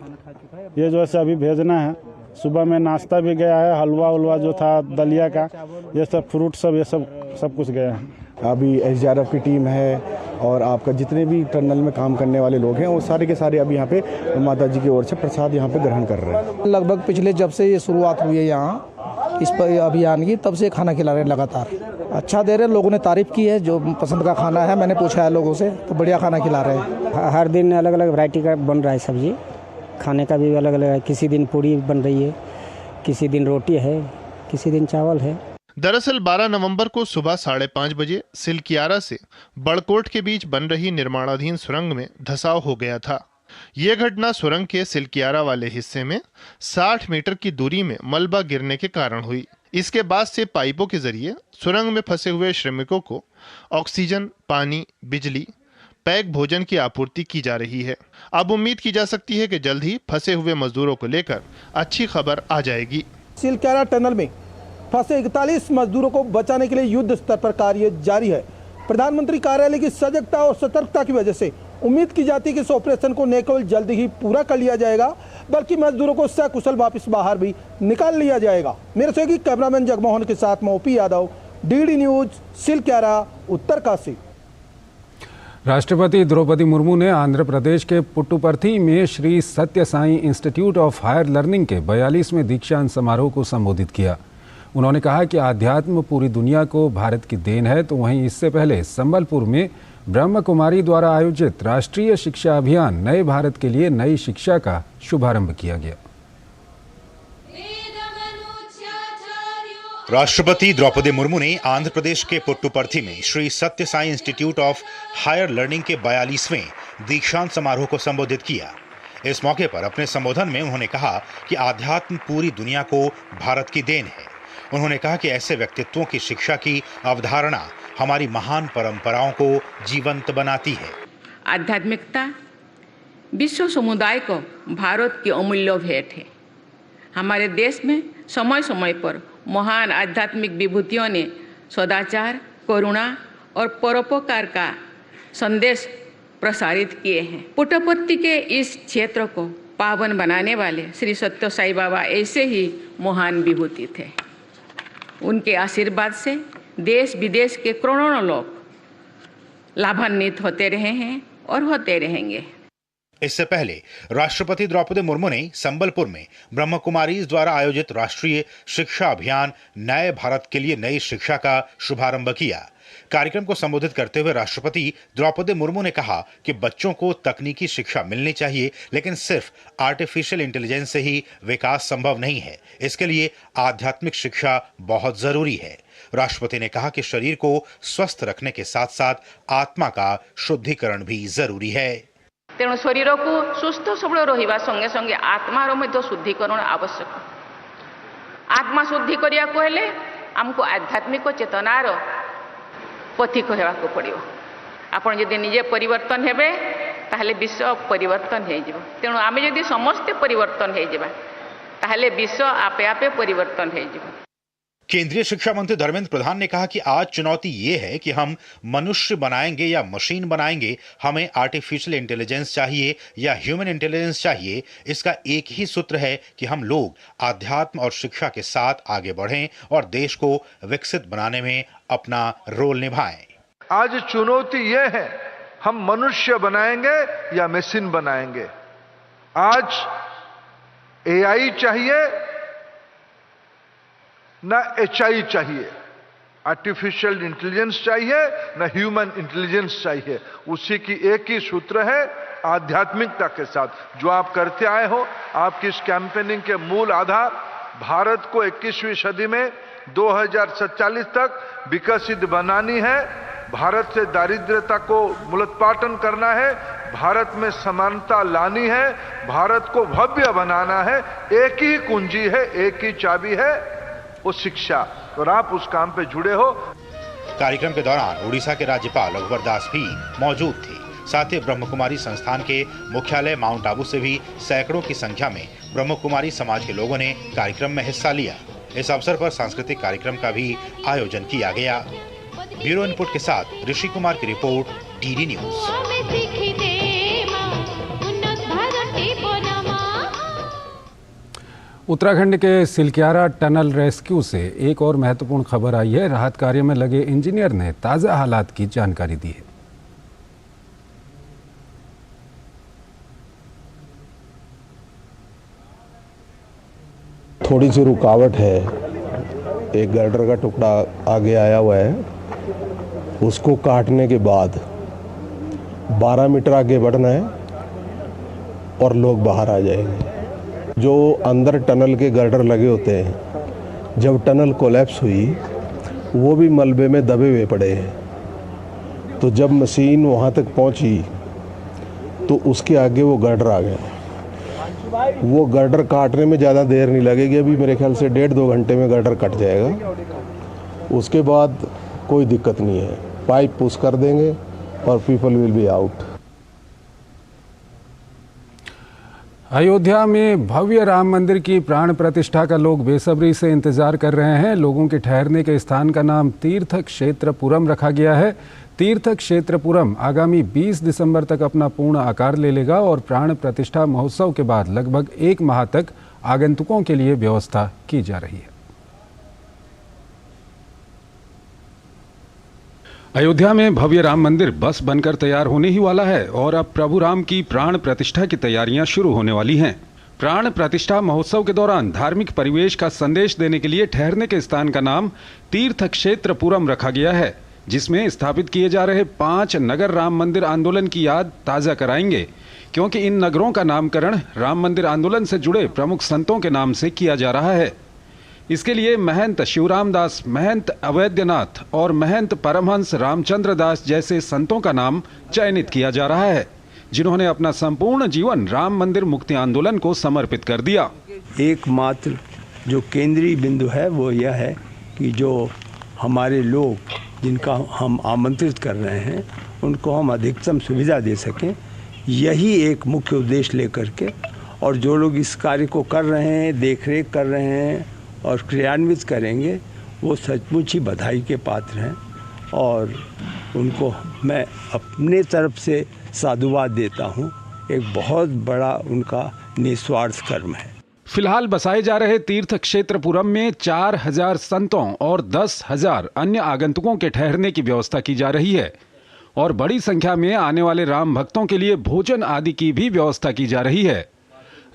ये जो है अभी भेजना है। सुबह में नाश्ता भी गया है, हलवा उलवा जो था दलिया का, ये सब फ्रूट सब ये सब कुछ गया है। अभी SDRF की टीम है और आपका जितने भी टनल में काम करने वाले लोग हैं वो सारे के सारे अभी यहाँ पे माता जी की ओर से प्रसाद यहाँ पे ग्रहण कर रहे हैं। लगभग पिछले जब से ये शुरुआत हुई है यहाँ इस पर अभियान की, तब से खाना खिला रहे हैं लगातार। अच्छा दे रहे हैं, लोगों ने तारीफ की है, जो पसंद का खाना है मैंने पूछा है लोगों से तो बढ़िया खाना खिला रहे हैं। हर दिन अलग अलग वैरायटी का बन रहा है सब्जी, खाने का भी अलग अलग है। किसी दिन पूड़ी बन रही है, किसी दिन रोटी है, किसी दिन चावल है। दरअसल 12 नवंबर को सुबह 5:30 बजे सिलकियारा से बड़कोट के बीच बन रही निर्माणाधीन सुरंग में धंसाव हो गया था। ये घटना सुरंग के सिलकियारा वाले हिस्से में 60 मीटर की दूरी में मलबा गिरने के कारण हुई। इसके बाद से पाइपों के जरिए सुरंग में फंसे हुए श्रमिकों को ऑक्सीजन, पानी, बिजली, पैक भोजन की आपूर्ति की जा रही है। अब उम्मीद की जा सकती है कि जल्द ही फंसे हुए मजदूरों को लेकर अच्छी खबर आ जाएगी। सिलकियारा टनल में फंसे 41 मजदूरों को बचाने के लिए युद्ध स्तर पर कार्य जारी है। प्रधानमंत्री कार्यालय की सजगता और सतर्कता की वजह से उम्मीद की जाती है कि इस ऑपरेशन को न केवल जल्द ही पूरा कर लिया जाएगा बल्कि मजदूरों को सकुशल वापस बाहर भी निकाल लिया जाएगा। मेरे सहयोगी कैमरामैन जगमोहन के साथ मैं OP Yadav, DD news, Silkyara, Uttarkashi. राष्ट्रपति द्रौपदी मुर्मू ने आंध्र प्रदेश के पुट्टुपर्थी में Shri Sathya Sai institute of higher learning के 42वें दीक्षांत समारोह को संबोधित किया। उन्होंने कहा कि आध्यात्म पूरी दुनिया को भारत की देन है, तो वहीं इससे पहले संबलपुर में ब्रह्म कुमारी द्वारा आयोजित राष्ट्रीय शिक्षा अभियान नए भारत के लिए नई शिक्षा का शुभारंभ किया गया। राष्ट्रपति द्रौपदी मुर्मू ने आंध्र प्रदेश के पुट्टुपर्थी में Shri Sathya Sai institute of higher learning के 42वें दीक्षांत समारोह को संबोधित किया। इस मौके पर अपने संबोधन में उन्होंने कहा कि आध्यात्म पूरी दुनिया को भारत की देन है। उन्होंने कहा कि ऐसे व्यक्तित्वों की शिक्षा की अवधारणा हमारी महान परंपराओं को जीवंत बनाती है। आध्यात्मिकता विश्व समुदाय को भारत की अमूल्य भेंट है। हमारे देश में समय समय पर महान आध्यात्मिक विभूतियों ने सदाचार, करुणा और परोपकार का संदेश प्रसारित किए हैं। पुट्टपर्थी के इस क्षेत्र को पावन बनाने वाले श्री सत्य साई बाबा ऐसे ही महान विभूति थे। उनके आशीर्वाद से देश विदेश के करोड़ों लोग लाभान्वित होते रहे हैं और होते रहेंगे। इससे पहले राष्ट्रपति द्रौपदी मुर्मू ने संबलपुर में ब्रह्म कुमारी द्वारा आयोजित राष्ट्रीय शिक्षा अभियान नए भारत के लिए नई शिक्षा का शुभारंभ किया। कार्यक्रम को संबोधित करते हुए राष्ट्रपति द्रौपदी मुर्मू ने कहा कि बच्चों को तकनीकी शिक्षा मिलनी चाहिए, लेकिन सिर्फ आर्टिफिशियल इंटेलिजेंस से ही विकास संभव नहीं है। इसके लिए आध्यात्मिक शिक्षा बहुत जरूरी है। राष्ट्रपति ने कहा कि शरीर को स्वस्थ रखने के साथ साथ आत्मा का शुद्धिकरण भी जरूरी है। तेणु शरीर को सुस्थ सबल रहिबा संगे संगे आत्मार मध्य शुद्धिकरण आवश्यक। आत्मा शुद्धि करिया को हेले हमको आध्यात्मिक चेतनार पथिक हेबाको पड़िबो। आपण यदि निजे परिवर्तन हेबे ताहले विश्व परिवर्तन हे जिवो। तेणु आमे यदि समस्त परिवर्तन हे जिबा ताहले विश्व आपे आपे परिवर्तन हे जिवो। केंद्रीय शिक्षा मंत्री धर्मेंद्र प्रधान ने कहा कि आज चुनौती ये है कि हम मनुष्य बनाएंगे या मशीन बनाएंगे, हमें आर्टिफिशियल इंटेलिजेंस चाहिए या ह्यूमन इंटेलिजेंस चाहिए। इसका एक ही सूत्र है कि हम लोग आध्यात्म और शिक्षा के साथ आगे बढ़ें और देश को विकसित बनाने में अपना रोल निभाएं। आज चुनौती ये है, हम मनुष्य बनाएंगे या मशीन बनाएंगे। आज AI चाहिए ना HI चाहिए, आर्टिफिशियल इंटेलिजेंस चाहिए ना ह्यूमन इंटेलिजेंस चाहिए। उसी की एक ही सूत्र है, आध्यात्मिकता के साथ जो आप करते आए हो। आपकी इस कैंपेनिंग के मूल आधार भारत को 21वीं सदी में 2047 तक विकसित बनानी है। भारत से दारिद्र्यता को मूलोत्पाटन करना है, भारत में समानता लानी है, भारत को भव्य बनाना है। एक ही कुंजी है, एक ही चाबी है, वो शिक्षा। और आप उस काम पे जुड़े हो। कार्यक्रम के दौरान उड़ीसा के राज्यपाल रघुवर दास भी मौजूद थे। साथ ही ब्रह्म कुमारी संस्थान के मुख्यालय माउंट आबू से भी सैकड़ों की संख्या में ब्रह्म कुमारी समाज के लोगों ने कार्यक्रम में हिस्सा लिया। इस अवसर पर सांस्कृतिक कार्यक्रम का भी आयोजन किया गया। ब्यूरो इनपुट के साथ ऋषि कुमार की रिपोर्ट, DD न्यूज। उत्तराखंड के सिलक्यारा टनल रेस्क्यू से एक और महत्वपूर्ण खबर आई है। राहत कार्य में लगे इंजीनियर ने ताज़ा हालात की जानकारी दी है। थोड़ी सी रुकावट है, एक गर्डर का टुकड़ा आगे आया हुआ है, उसको काटने के बाद 12 मीटर आगे बढ़ना है और लोग बाहर आ जाएंगे। जो अंदर टनल के गर्डर लगे होते हैं, जब टनल कोलैप्स हुई वो भी मलबे में दबे हुए पड़े हैं। तो जब मशीन वहाँ तक पहुँची तो उसके आगे वो गर्डर आ गया। वो गर्डर काटने में ज़्यादा देर नहीं लगेगी, अभी मेरे ख्याल से 1.5-2 घंटे में गर्डर कट जाएगा। उसके बाद कोई दिक्कत नहीं है, पाइप पुश कर देंगे और people will be out. Ayodhya में भव्य राम मंदिर की प्राण प्रतिष्ठा का लोग बेसब्री से इंतजार कर रहे हैं। लोगों के ठहरने के स्थान का नाम तीर्थ क्षेत्रपुरम रखा गया है। तीर्थ क्षेत्रपुरम आगामी 20 दिसंबर तक अपना पूर्ण आकार ले लेगा और प्राण प्रतिष्ठा महोत्सव के बाद लगभग 1 माह तक आगंतुकों के लिए व्यवस्था की जा रही है। अयोध्या में भव्य राम मंदिर बस बनकर तैयार होने ही वाला है और अब प्रभु राम की प्राण प्रतिष्ठा की तैयारियां शुरू होने वाली हैं। प्राण प्रतिष्ठा महोत्सव के दौरान धार्मिक परिवेश का संदेश देने के लिए ठहरने के स्थान का नाम तीर्थ क्षेत्रपुरम रखा गया है, जिसमें स्थापित किए जा रहे 5 नगर राम मंदिर आंदोलन की याद ताज़ा कराएंगे, क्योंकि इन नगरों का नामकरण राम मंदिर आंदोलन से जुड़े प्रमुख संतों के नाम से किया जा रहा है। इसके लिए महंत शिवराम दास, महंत अवैद्यनाथ और महंत परमहंस रामचंद्र दास जैसे संतों का नाम चयनित किया जा रहा है, जिन्होंने अपना संपूर्ण जीवन राम मंदिर मुक्ति आंदोलन को समर्पित कर दिया। एकमात्र जो केंद्रीय बिंदु है वो यह है कि जो हमारे लोग जिनका हम आमंत्रित कर रहे हैं उनको हम अधिकतम सुविधा दे सकें, यही एक मुख्य उद्देश्य लेकर के, और जो लोग इस कार्य को कर रहे हैं, देखरेख कर रहे हैं और क्रियान्वित करेंगे, वो सचमुच ही बधाई के पात्र हैं और उनको मैं अपने तरफ से साधुवाद देता हूँ। एक बहुत बड़ा उनका निस्वार्थ कर्म है। फिलहाल बसाए जा रहे तीर्थ क्षेत्रपुरम में 4000 संतों और 10,000 अन्य आगंतुकों के ठहरने की व्यवस्था की जा रही है और बड़ी संख्या में आने वाले राम भक्तों के लिए भोजन आदि की भी व्यवस्था की जा रही है।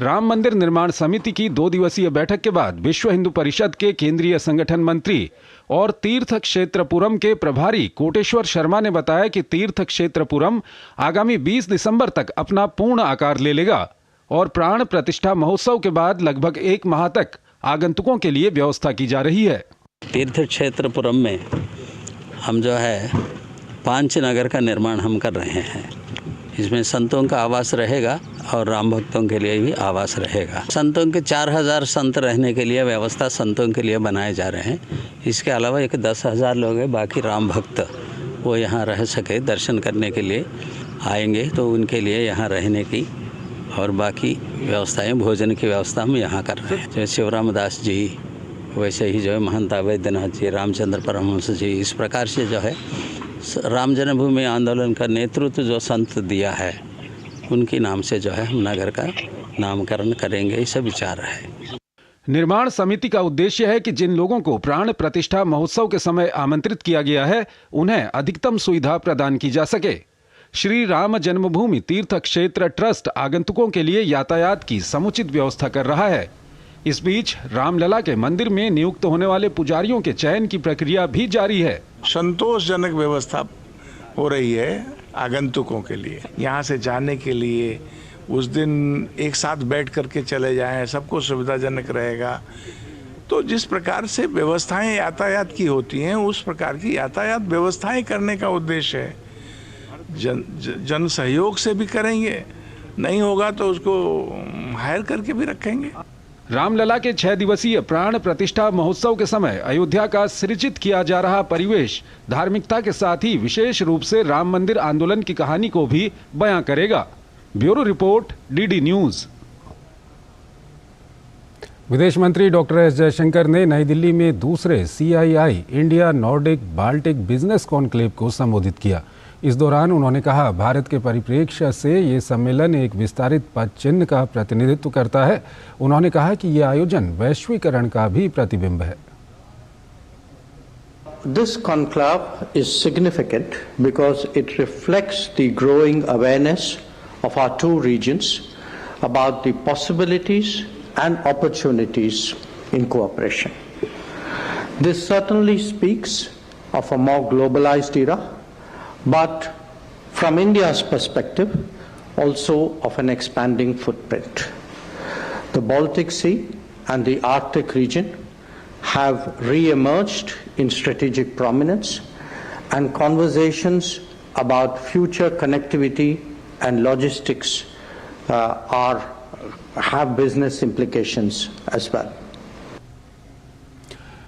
राम मंदिर निर्माण समिति की 2 दिवसीय बैठक के बाद विश्व हिंदू परिषद के केंद्रीय संगठन मंत्री और तीर्थ क्षेत्रपुरम के प्रभारी कोटेश्वर शर्मा ने बताया कि तीर्थ क्षेत्रपुरम आगामी 20 दिसंबर तक अपना पूर्ण आकार ले लेगा और प्राण प्रतिष्ठा महोत्सव के बाद लगभग 1 माह तक आगंतुकों के लिए व्यवस्था की जा रही है। तीर्थ क्षेत्रपुरम में हम जो है 5 नगर का निर्माण हम कर रहे हैं। इसमें संतों का आवास रहेगा और राम भक्तों के लिए भी आवास रहेगा। संतों के 4000 संत रहने के लिए व्यवस्था संतों के लिए बनाए जा रहे हैं। इसके अलावा एक 10,000 लोग हैं, बाकी राम भक्त वो यहाँ रह सके, दर्शन करने के लिए आएंगे तो उनके लिए यहाँ रहने की और बाकी व्यवस्थाएं, भोजन की व्यवस्था हम यहाँ कर रहे हैं। जैसे शिवराम दास जी, वैसे ही जो है महंत अवैद्यनाथ जी, रामचंद्र परमहंस जी, इस प्रकार से जो है राम जन्मभूमि आंदोलन का नेतृत्व जो संत दिया है उनके नाम से जो है हम नगर का नामकरण करेंगे, ऐसा विचार है। निर्माण समिति का उद्देश्य है कि जिन लोगों को प्राण प्रतिष्ठा महोत्सव के समय आमंत्रित किया गया है उन्हें अधिकतम सुविधा प्रदान की जा सके। श्री राम जन्मभूमि तीर्थ क्षेत्र ट्रस्ट आगंतुकों के लिए यातायात की समुचित व्यवस्था कर रहा है। इस बीच रामलला के मंदिर में नियुक्त होने वाले पुजारियों के चयन की प्रक्रिया भी जारी है। संतोषजनक व्यवस्था हो रही है आगंतुकों के लिए। यहाँ से जाने के लिए उस दिन एक साथ बैठ करके चले जाएं, सबको सुविधाजनक रहेगा। तो जिस प्रकार से व्यवस्थाएं यातायात की होती हैं उस प्रकार की यातायात व्यवस्थाएं करने का उद्देश्य है। जन सहयोग से भी करेंगे, नहीं होगा तो उसको हायर करके भी रखेंगे। रामलला के 6 दिवसीय प्राण प्रतिष्ठा महोत्सव के समय अयोध्या का सृजित किया जा रहा परिवेश धार्मिकता के साथ ही विशेष रूप से राम मंदिर आंदोलन की कहानी को भी बयां करेगा। Bureau report, DD news. विदेश मंत्री डॉक्टर एस जयशंकर ने नई दिल्ली में दूसरे CII India Nordic Baltic business conclave को संबोधित किया। इस दौरान उन्होंने कहा, भारत के परिप्रेक्ष्य से ये सम्मेलन एक विस्तारित पद चिन्ह का प्रतिनिधित्व करता है। उन्होंने कहा कि ये आयोजन वैश्वीकरण का भी प्रतिबिंब है। This conclave is significant because it reflects the growing awareness of our two regions about the possibilities and opportunities in cooperation. This certainly speaks of a more globalized era, but from India's perspective, also of an expanding footprint. The Baltic Sea and the Arctic region have re-emerged in strategic prominence, and conversations about future connectivity and logistics have business implications as well.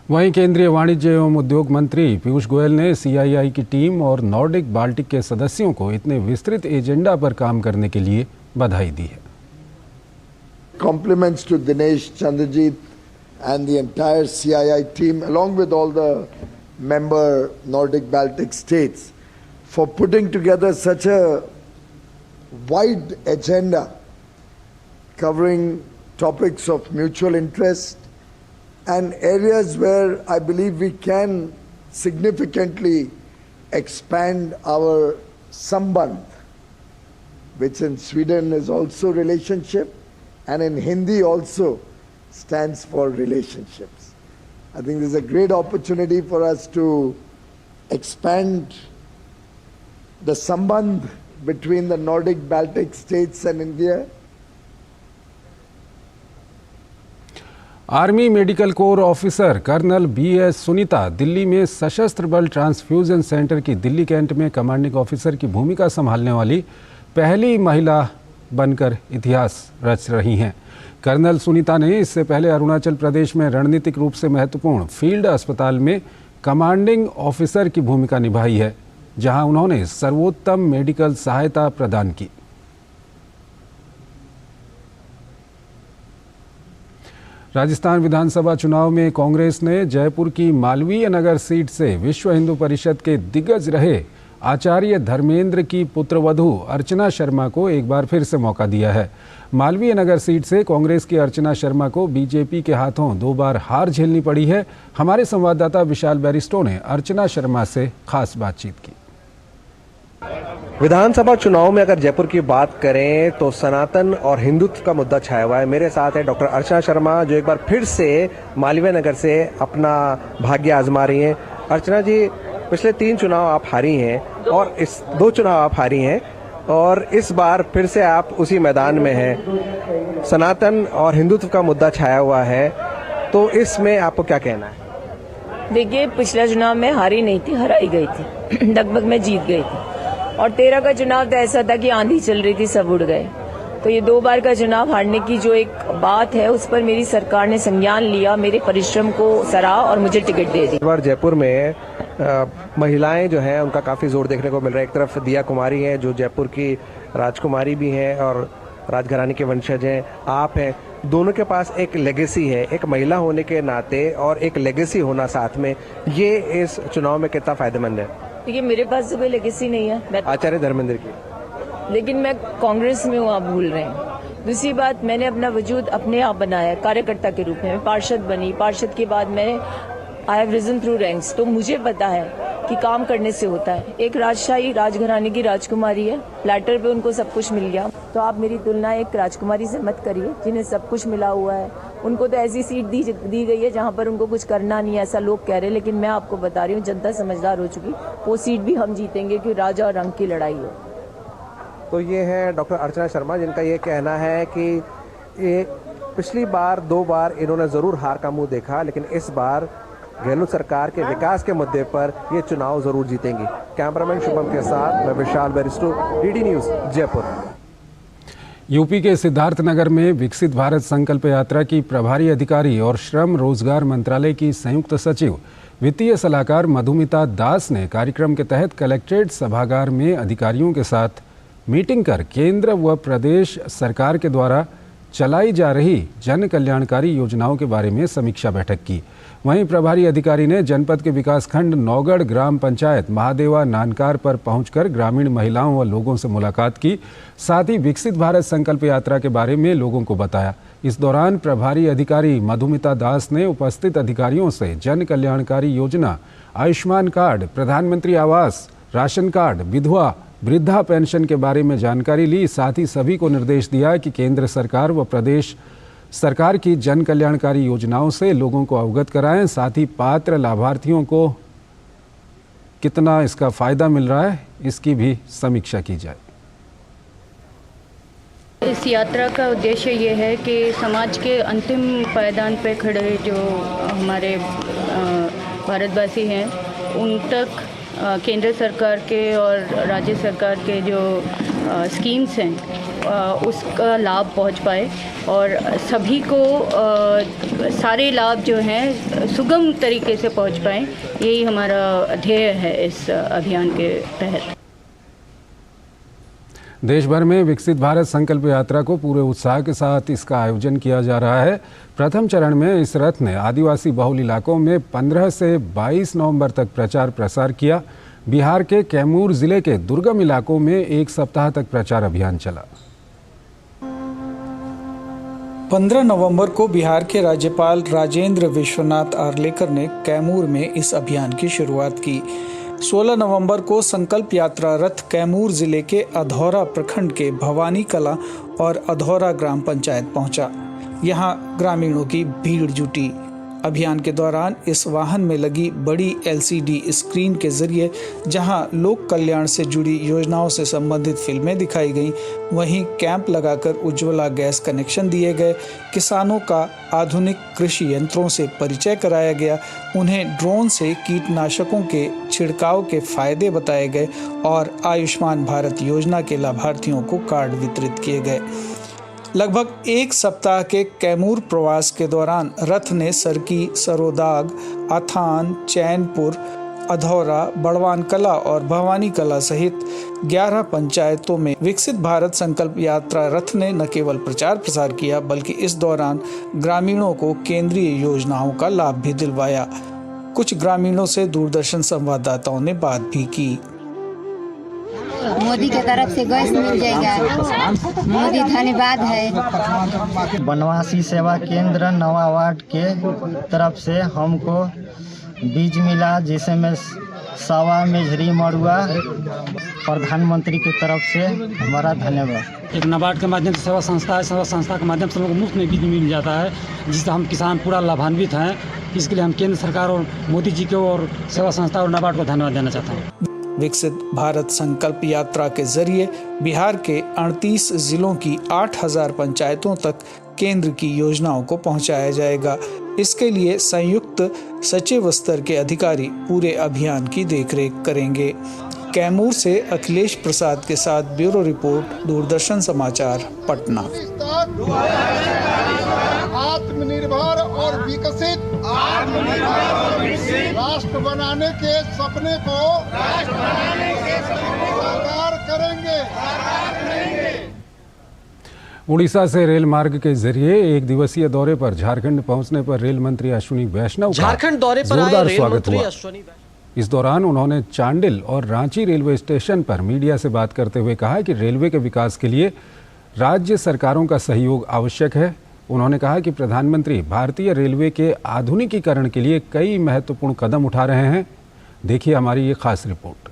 वहीं केंद्रीय वाणिज्य एवं उद्योग मंत्री पीयूष गोयल ने CII की टीम और नॉर्डिक बाल्टिक के सदस्यों को इतने विस्तृत एजेंडा पर काम करने के लिए बधाई दी है। Compliments to Dinesh Chandrajit and the entire CII team, along with all the member Nordic Baltic states, for putting together such a wide agenda covering topics of mutual interest and areas where I believe we can significantly expand our sambandh, which in Sweden is also relationship, and in Hindi also stands for relationships. I think this is a great opportunity for us to expand the sambandh between the Nordic Baltic states and India. Army medical corps officer colonel BS Sunita Delhi में सशस्त्र बल ट्रांसफ्यूजन सेंटर की दिल्ली कैंट में कमांडिंग ऑफिसर की भूमिका संभालने वाली पहली महिला बनकर इतिहास रच रही हैं। कर्नल सुनीता ने इससे पहले अरुणाचल प्रदेश में रणनीतिक रूप से महत्वपूर्ण फील्ड अस्पताल में कमांडिंग ऑफिसर की भूमिका निभाई है, जहां उन्होंने सर्वोत्तम मेडिकल सहायता प्रदान की। राजस्थान विधानसभा चुनाव में कांग्रेस ने जयपुर की मालवीय नगर सीट से विश्व हिंदू परिषद के दिग्गज रहे आचार्य धर्मेंद्र की पुत्रवधू अर्चना शर्मा को एक बार फिर से मौका दिया है। मालवीय नगर सीट से कांग्रेस की अर्चना शर्मा को बीजेपी के हाथों 2 बार हार झेलनी पड़ी है। हमारे संवाददाता विशाल बैरिस्टो ने अर्चना शर्मा से खास बातचीत की। विधानसभा चुनाव में अगर जयपुर की बात करें तो सनातन और हिंदुत्व का मुद्दा छाया हुआ है। मेरे साथ है डॉक्टर अर्चना शर्मा, जो एक बार फिर से मालवीय नगर से अपना भाग्य आजमा रही हैं। अर्चना जी, पिछले 3 चुनाव आप हारी हैं और इस 2 चुनाव आप हारी हैं और इस बार फिर से आप उसी मैदान में हैं। सनातन और हिंदुत्व का मुद्दा छाया हुआ है, तो इसमें आपको क्या कहना है? देखिए, पिछला चुनाव में हारी नहीं थी, हराई गई थी, लगभग मैं जीत गई थी। और 13 का चुनाव तो ऐसा था कि आंधी चल रही थी, सब उड़ गए। तो ये 2 बार का चुनाव हारने की जो एक बात है, उस पर मेरी सरकार ने संज्ञान लिया, मेरे परिश्रम को सराहा और मुझे टिकट दे दी। इस बार जयपुर में महिलाएं जो हैं उनका काफी जोर देखने को मिल रहा है। एक तरफ दिया कुमारी हैं जो जयपुर की राजकुमारी भी हैं और राजघराने के वंशज हैं, आप हैं। दोनों के पास एक लेगेसी है, एक महिला होने के नाते और एक लेगेसी होना साथ में, ये इस चुनाव में कितना फायदेमंद है? देखिए, मेरे पास तो कोई लेगेसी नहीं है, मैं आचार्य धर्मेंद्र की, लेकिन मैं कांग्रेस में हूँ, आप भूल रहे हैं। दूसरी बात, मैंने अपना वजूद अपने आप बनाया कार्यकर्ता के रूप में। मैं पार्षद बनी, पार्षद के बाद मैं I have risen through ranks, तो मुझे पता है कि काम करने से होता है। एक राजशाही राजघराने की राजकुमारी है, प्लेटर पे उनको सब कुछ मिल गया, तो आप मेरी तुलना एक राजकुमारी से मत करिए जिन्हें सब कुछ मिला हुआ है। उनको तो ऐसी सीट दी गई है जहाँ पर उनको कुछ करना नहीं है, ऐसा लोग कह रहे हैं, लेकिन मैं आपको बता रही हूँ, जनता समझदार हो चुकी, वो सीट भी हम जीतेंगे, क्योंकि राजा और रंग की लड़ाई है। तो ये है डॉक्टर अर्चना शर्मा, जिनका ये कहना है कि ये पिछली बार 2 बार इन्होंने जरूर हार का मुंह देखा, लेकिन इस बार गहलोत सरकार के विकास के मुद्दे पर ये चुनाव जरूर जीतेंगी। कैमरामैन शुभम के साथ मैं विशाल बैरिस्टो, DD न्यूज जयपुर। यूपी के सिद्धार्थनगर में विकसित भारत संकल्प यात्रा की प्रभारी अधिकारी और श्रम रोजगार मंत्रालय की संयुक्त सचिव वित्तीय सलाहकार मधुमिता दास ने कार्यक्रम के तहत कलेक्ट्रेट सभागार में अधिकारियों के साथ मीटिंग कर केंद्र व प्रदेश सरकार के द्वारा चलाई जा रही जन कल्याणकारी योजनाओं के बारे में समीक्षा बैठक की। वहीं प्रभारी अधिकारी ने जनपद के विकासखंड नौगढ़ ग्राम पंचायत महादेवा नानकार पर पहुंचकर ग्रामीण महिलाओं व लोगों से मुलाकात की। साथ ही विकसित भारत संकल्प यात्रा के बारे में लोगों को बताया। इस दौरान प्रभारी अधिकारी मधुमिता दास ने उपस्थित अधिकारियों से जन कल्याणकारी योजना, आयुष्मान कार्ड, प्रधानमंत्री आवास, राशन कार्ड, विधवा वृद्धा पेंशन के बारे में जानकारी ली। साथ ही सभी को निर्देश दिया कि केंद्र सरकार व प्रदेश सरकार की जन कल्याणकारी योजनाओं से लोगों को अवगत कराएं। साथ ही पात्र लाभार्थियों को कितना इसका फायदा मिल रहा है, इसकी भी समीक्षा की जाए। इस यात्रा का उद्देश्य ये है कि समाज के अंतिम पायदान पर खड़े जो हमारे भारतवासी हैं उन तक केंद्र सरकार के और राज्य सरकार के जो स्कीम्स हैं उसका लाभ पहुंच पाए और सभी को सारे लाभ जो हैं सुगम तरीके से पहुंच पाएं। यही हमारा ध्येय है इस अभियान के तहत। देश भर में विकसित भारत संकल्प यात्रा को पूरे उत्साह के साथ इसका आयोजन किया जा रहा है। प्रथम चरण में इस रथ ने आदिवासी बहुल इलाकों में 15 से 22 नवंबर तक प्रचार प्रसार किया। बिहार के कैमूर जिले के दुर्गम इलाकों में 1 सप्ताह तक प्रचार अभियान चला। 15 नवंबर को बिहार के राज्यपाल राजेंद्र विश्वनाथ आर्लेकर ने कैमूर में इस अभियान की शुरुआत की। 16 नवंबर को संकल्प यात्रा रथ कैमूर जिले के अधौरा प्रखंड के भवानी कला और अधौरा ग्राम पंचायत पहुंचा। यहां ग्रामीणों की भीड़ जुटी। अभियान के दौरान इस वाहन में लगी बड़ी LCD स्क्रीन के जरिए जहां लोक कल्याण से जुड़ी योजनाओं से संबंधित फिल्में दिखाई गईं, वहीं कैंप लगाकर उज्ज्वला गैस कनेक्शन दिए गए। किसानों का आधुनिक कृषि यंत्रों से परिचय कराया गया। उन्हें ड्रोन से कीटनाशकों के छिड़काव के फायदे बताए गए और आयुष्मान भारत योजना के लाभार्थियों को कार्ड वितरित किए गए। लगभग 1 सप्ताह के कैमूर प्रवास के दौरान रथ ने सरकी, सरोदाग, आथान, चैनपुर, अधौरा, बड़वान कला और भवानी कला सहित 11 पंचायतों में विकसित भारत संकल्प यात्रा रथ ने न केवल प्रचार प्रसार किया बल्कि इस दौरान ग्रामीणों को केंद्रीय योजनाओं का लाभ भी दिलवाया। कुछ ग्रामीणों से दूरदर्शन संवाददाताओं ने बात भी की। मोदी के तरफ से गैस मिल जाएगा, मोदी धन्यवाद है। बनवासी सेवा केंद्र नवा वार्ड के तरफ से हमको बीज मिला, जिसे में सावा, मेझरी, मड़ुआ प्रधानमंत्री की तरफ से हमारा धन्यवाद। एक नाबार्ड के माध्यम से सेवा संस्था है, सेवा संस्था के माध्यम से लोगों को मुफ्त में बीज मिल जाता है, जिससे हम किसान पूरा लाभान्वित हैं। इसके लिए हम केंद्र सरकार और मोदी जी को और सेवा संस्था और नाबार्ड को धन्यवाद देना चाहता हूँ। विकसित भारत संकल्प यात्रा के जरिए बिहार के 38 जिलों की 8000 पंचायतों तक केंद्र की योजनाओं को पहुंचाया जाएगा। इसके लिए संयुक्त सचिव स्तर के अधिकारी पूरे अभियान की देखरेख करेंगे। कैमूर से अखिलेश प्रसाद के साथ ब्यूरो रिपोर्ट, दूरदर्शन समाचार, पटना। आत्मनिर्भर और विकसित राष्ट्र बनाने के सपने को साकार करेंगे। उड़ीसा से रेल मार्ग के जरिए 1 दिवसीय दौरे पर झारखंड पहुंचने पर रेल मंत्री अश्विनी वैष्णव का झारखंड दौरे पर जोरदार आए स्वागत हुआ। इस दौरान उन्होंने चांडिल और रांची रेलवे स्टेशन पर मीडिया से बात करते हुए कहा कि रेलवे के विकास के लिए राज्य सरकारों का सहयोग आवश्यक है। उन्होंने कहा कि प्रधानमंत्री भारतीय रेलवे के आधुनिकीकरण के लिए कई महत्वपूर्ण कदम उठा रहे हैं। देखिए हमारी ये खास रिपोर्ट।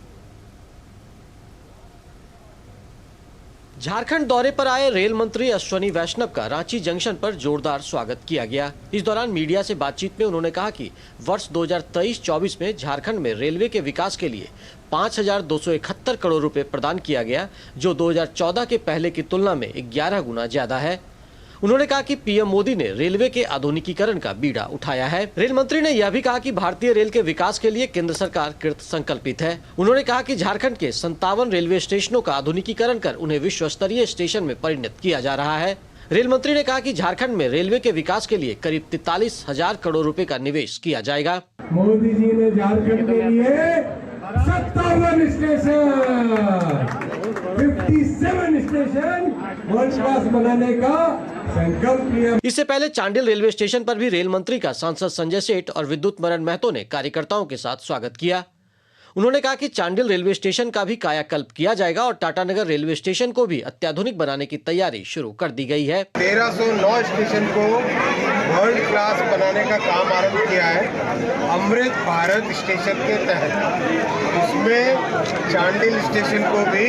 झारखंड दौरे पर आए रेल मंत्री अश्विनी वैष्णव का रांची जंक्शन पर जोरदार स्वागत किया गया। इस दौरान मीडिया से बातचीत में उन्होंने कहा कि वर्ष 2023-24 में झारखंड में रेलवे के विकास के लिए 5,271 करोड़ रुपए प्रदान किया गया, जो 2014 के पहले की तुलना में 11 गुना ज्यादा है। उन्होंने कहा कि पीएम मोदी ने रेलवे के आधुनिकीकरण का बीड़ा उठाया है। रेल मंत्री ने यह भी कहा कि भारतीय रेल के विकास के लिए केंद्र सरकार कृत संकल्पित है। उन्होंने कहा कि झारखंड के 57 रेलवे स्टेशनों का आधुनिकीकरण कर उन्हें विश्व स्तरीय स्टेशन में परिणत किया जा रहा है। रेल मंत्री ने कहा कि झारखंड में रेलवे के विकास के लिए करीब 43,000 करोड़ रुपए का निवेश किया जाएगा। मोदी जी ने झारखंड के लिए 57 स्टेशन 57 स्टेशन वर्ल्ड क्लास बनाने का संकल्प लिया। इससे पहले चांडिल रेलवे स्टेशन पर भी रेल मंत्री का सांसद संजय सेठ और विद्युत मरण महतो ने कार्यकर्ताओं के साथ स्वागत किया। उन्होंने कहा कि चांडिल रेलवे स्टेशन का भी कायाकल्प किया जाएगा और टाटानगर रेलवे स्टेशन को भी अत्याधुनिक बनाने की तैयारी शुरू कर दी गई है। 1309 स्टेशन को वर्ल्ड क्लास बनाने का काम आरंभ किया है अमृत भारत स्टेशन के तहत। उसमें चांडिल स्टेशन को भी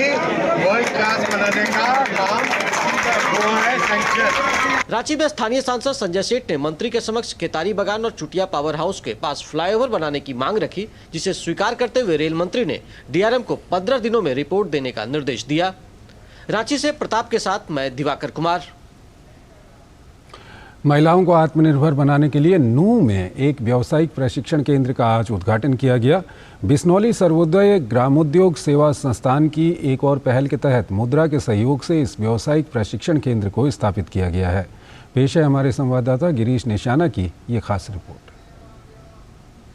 वर्ल्ड क्लास बनाने का काम हुआ है संचय। रांची में स्थानीय सांसद संजय सेठ ने मंत्री के समक्ष केतारी बगान और चुटिया पावर हाउस के पास फ्लाईओवर बनाने की मांग रखी, जिसे स्वीकार करते हुए रेल मंत्री ने डीआरएम को 15 दिनों में रिपोर्ट देने का निर्देश दिया। रांची से प्रताप के साथ मैं दिवाकर कुमार। महिलाओं को आत्मनिर्भर बनाने के लिए नूंह में एक व्यावसायिक प्रशिक्षण केंद्र का आज उद्घाटन किया गया। बिश्नौली सर्वोदय ग्रामोद्योग सेवा संस्थान की एक और पहल के तहत मुद्रा के सहयोग से इस व्यावसायिक प्रशिक्षण केंद्र को स्थापित किया गया है। पेश है हमारे संवाददाता गिरीश निशाना की ये खास रिपोर्ट।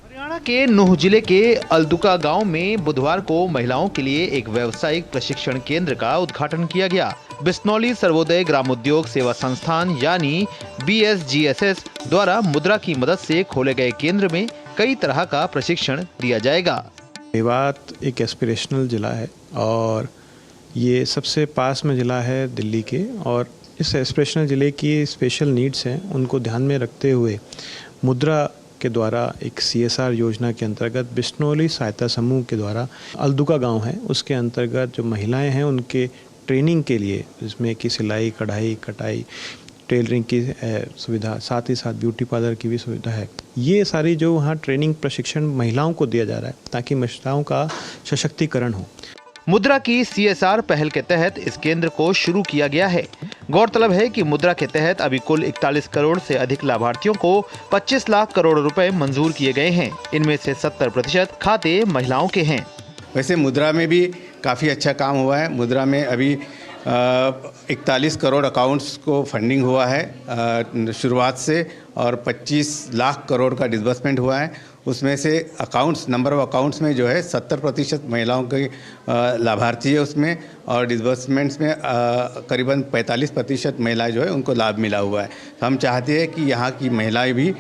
हरियाणा के नूंह जिले के अलदुका गांव में बुधवार को महिलाओं के लिए एक व्यावसायिक प्रशिक्षण केंद्र का उद्घाटन किया गया। बिश्नौली सर्वोदय ग्रामोद्योग सेवा संस्थान यानी BSGSS द्वारा मुद्रा की मदद से खोले गए केंद्र में कई तरह का प्रशिक्षण दिया जाएगा। मेवात एक एस्पिरेशनल जिला है और ये सबसे पास में जिला है दिल्ली के, और इस एस्पिरेशनल जिले की स्पेशल नीड्स हैं, उनको ध्यान में रखते हुए मुद्रा के द्वारा एक CSR योजना के अंतर्गत बिश्नौली सहायता समूह के द्वारा अलदुका गांव है, उसके अंतर्गत जो महिलाएं हैं उनके ट्रेनिंग के लिए, जिसमें कि सिलाई, कढ़ाई, कटाई, टेलरिंग की सुविधा, साथ ही साथ ब्यूटी पार्लर की भी सुविधा है। ये सारी जो वहाँ ट्रेनिंग प्रशिक्षण महिलाओं को दिया जा रहा है ताकि महिलाओं का सशक्तिकरण हो। मुद्रा की CSR पहल के तहत इस केंद्र को शुरू किया गया है। गौरतलब है कि मुद्रा के तहत अभी कुल 41 करोड़ से अधिक लाभार्थियों को 25 लाख करोड़ रुपए मंजूर किए गए हैं। इनमें से 70% खाते महिलाओं के हैं। वैसे मुद्रा में भी काफ़ी अच्छा काम हुआ है। मुद्रा में अभी 41 करोड़ अकाउंट्स को फंडिंग हुआ है शुरुआत से, और 25 लाख करोड़ का डिसबर्समेंट हुआ है। उसमें से नंबर ऑफ अकाउंट्स में जो है 70% महिलाओं के लाभार्थी है उसमें, और डिसबर्समेंट्स में करीबन 45% महिलाएं जो है उनको लाभ मिला हुआ है। हम चाहते हैं कि यहाँ की महिलाएं भी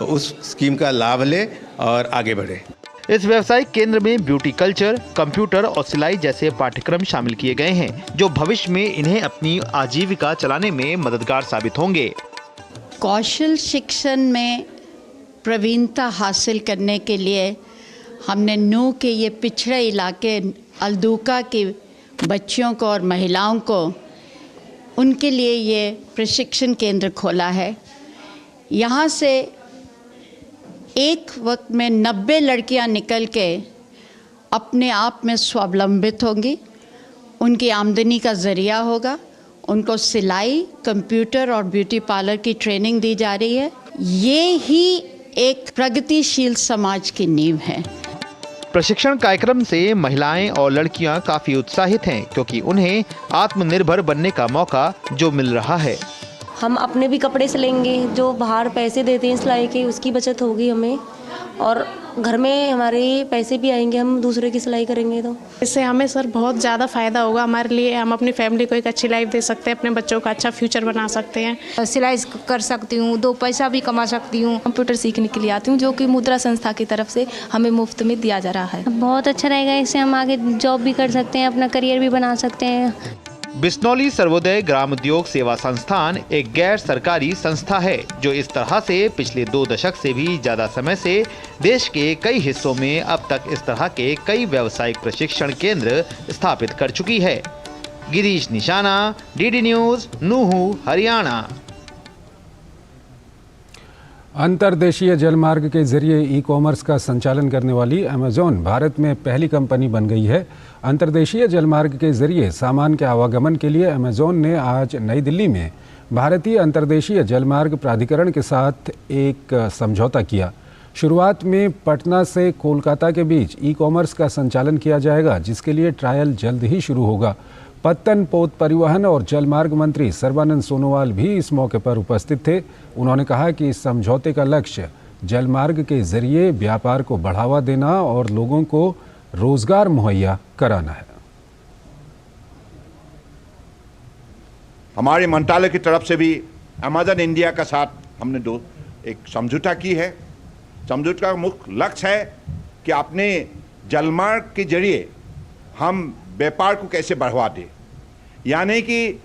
उस स्कीम का लाभ ले और आगे बढ़े। इस व्यावसायिक केंद्र में ब्यूटी कल्चर, कंप्यूटर और सिलाई जैसे पाठ्यक्रम शामिल किए गए हैं, जो भविष्य में इन्हें अपनी आजीविका चलाने में मददगार साबित होंगे। कौशल शिक्षण में प्रवीणता हासिल करने के लिए हमने नूंह के ये पिछड़े इलाके अलदुका के बच्चियों को और महिलाओं को, उनके लिए ये प्रशिक्षण केंद्र खोला है। यहाँ से एक वक्त में 90 लड़कियां निकल के अपने आप में स्वावलंबित होंगी, उनकी आमदनी का ज़रिया होगा। उनको सिलाई, कंप्यूटर और ब्यूटी पार्लर की ट्रेनिंग दी जा रही है। ये ही एक प्रगतिशील समाज की नींव है। प्रशिक्षण कार्यक्रम से महिलाएं और लड़कियां काफी उत्साहित हैं, क्योंकि उन्हें आत्मनिर्भर बनने का मौका जो मिल रहा है। हम अपने भी कपड़े सिलेंगे, जो बाहर पैसे देते हैं सिलाई के, उसकी बचत होगी हमें, और घर में हमारे पैसे भी आएंगे, हम दूसरे की सिलाई करेंगे तो। इससे हमें सर बहुत ज़्यादा फ़ायदा होगा हमारे लिए। हम अपनी फैमिली को एक अच्छी लाइफ दे सकते हैं, अपने बच्चों का अच्छा फ्यूचर बना सकते हैं। सिलाई कर सकती हूँ, 2 पैसा भी कमा सकती हूँ। कंप्यूटर सीखने के लिए आती हूँ, जो कि मुद्रा संस्था की तरफ से हमें मुफ्त में दिया जा रहा है। बहुत अच्छा रहेगा, इससे हम आगे जॉब भी कर सकते हैं, अपना करियर भी बना सकते हैं। बिश्नौली सर्वोदय ग्रामोद्योग सेवा संस्थान एक गैर सरकारी संस्था है, जो इस तरह से पिछले 2 दशक से भी ज्यादा समय से देश के कई हिस्सों में अब तक इस तरह के कई व्यावसायिक प्रशिक्षण केंद्र स्थापित कर चुकी है। गिरीश निशाना, DD न्यूज, नूंह, हरियाणा। अंतर्देशीय जलमार्ग के जरिए ई-कॉमर्स का संचालन करने वाली अमेजॉन भारत में पहली कंपनी बन गई है। अंतर्देशीय जलमार्ग के जरिए सामान के आवागमन के लिए अमेजॉन ने आज नई दिल्ली में भारतीय अंतर्देशीय जलमार्ग प्राधिकरण के साथ एक समझौता किया। शुरुआत में पटना से कोलकाता के बीच ई-कॉमर्स का संचालन किया जाएगा, जिसके लिए ट्रायल जल्द ही शुरू होगा। पत्तन पोत परिवहन और जलमार्ग मंत्री सर्बानंद सोनोवाल भी इस मौके पर उपस्थित थे। उन्होंने कहा कि इस समझौते का लक्ष्य जलमार्ग के जरिए व्यापार को बढ़ावा देना और लोगों को रोजगार मुहैया कराना है। हमारे मंत्रालय की तरफ से भी अमेज़न इंडिया का साथ हमने एक समझौता की है। समझौता का मुख्य लक्ष्य है कि अपने जलमार्ग के जरिए हम व्यापार को कैसे बढ़ावा दें, यानी कि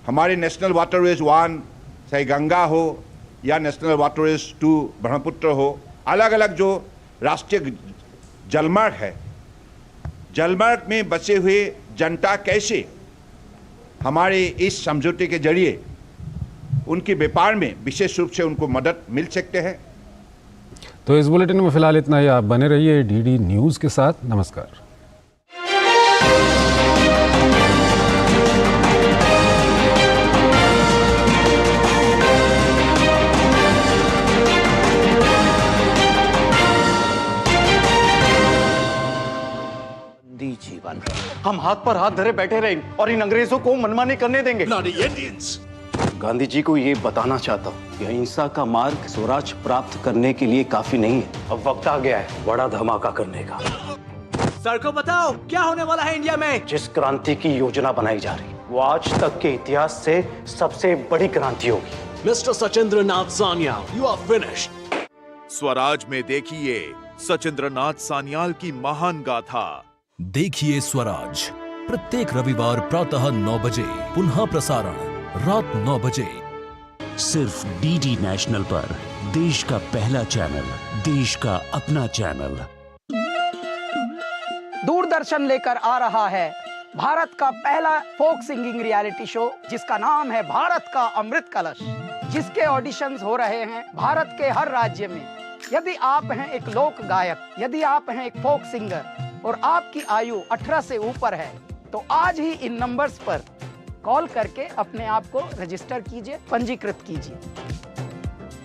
हमारे नेशनल वाटरवेज 1 चाहे गंगा हो या नेशनल वाटरवेज 2 ब्रह्मपुत्र हो, अलग अलग जो राष्ट्रीय जलमार्ग है, जलमार्ग में बचे हुए जनता कैसे हमारे इस समझौते के जरिए उनके व्यापार में विशेष रूप से उनको मदद मिल सकते हैं। तो इस बुलेटिन में फिलहाल इतना ही। आप बने रहिए डीडी न्यूज़ के साथ। नमस्कार। जीवन हम हाथ पर हाथ धरे बैठे रहे और इन अंग्रेजों को मनमानी करने देंगे? गांधी जी को ये बताना चाहता हूँ कि अहिंसा का मार्ग स्वराज प्राप्त करने के लिए काफी नहीं है। अब वक्त आ गया है बड़ा धमाका करने का। सर को बताओ क्या होने वाला है इंडिया में? जिस क्रांति की योजना बनाई जा रही है वो आज तक के इतिहास से सबसे बड़ी क्रांति होगी। Mister Sachindra Nath Sanyal, you are finished. Swaraj में देखिए सचिंद्र नाथ सान्याल की महान गाथा। देखिए स्वराज प्रत्येक रविवार प्रातः 9 बजे, पुनः प्रसारण रात 9 बजे, सिर्फ डीडी नेशनल पर। देश का पहला चैनल, देश का अपना चैनल। दूरदर्शन लेकर आ रहा है भारत का पहला फोक सिंगिंग रियलिटी शो जिसका नाम है भारत का अमृत कलश, जिसके ऑडिशंस हो रहे हैं भारत के हर राज्य में। यदि आप हैं एक लोक गायक, यदि आप हैं एक फोक सिंगर और आपकी आयु 18 से ऊपर है तो आज ही इन नंबर्स पर कॉल करके अपने आप को रजिस्टर कीजिए, पंजीकृत कीजिए।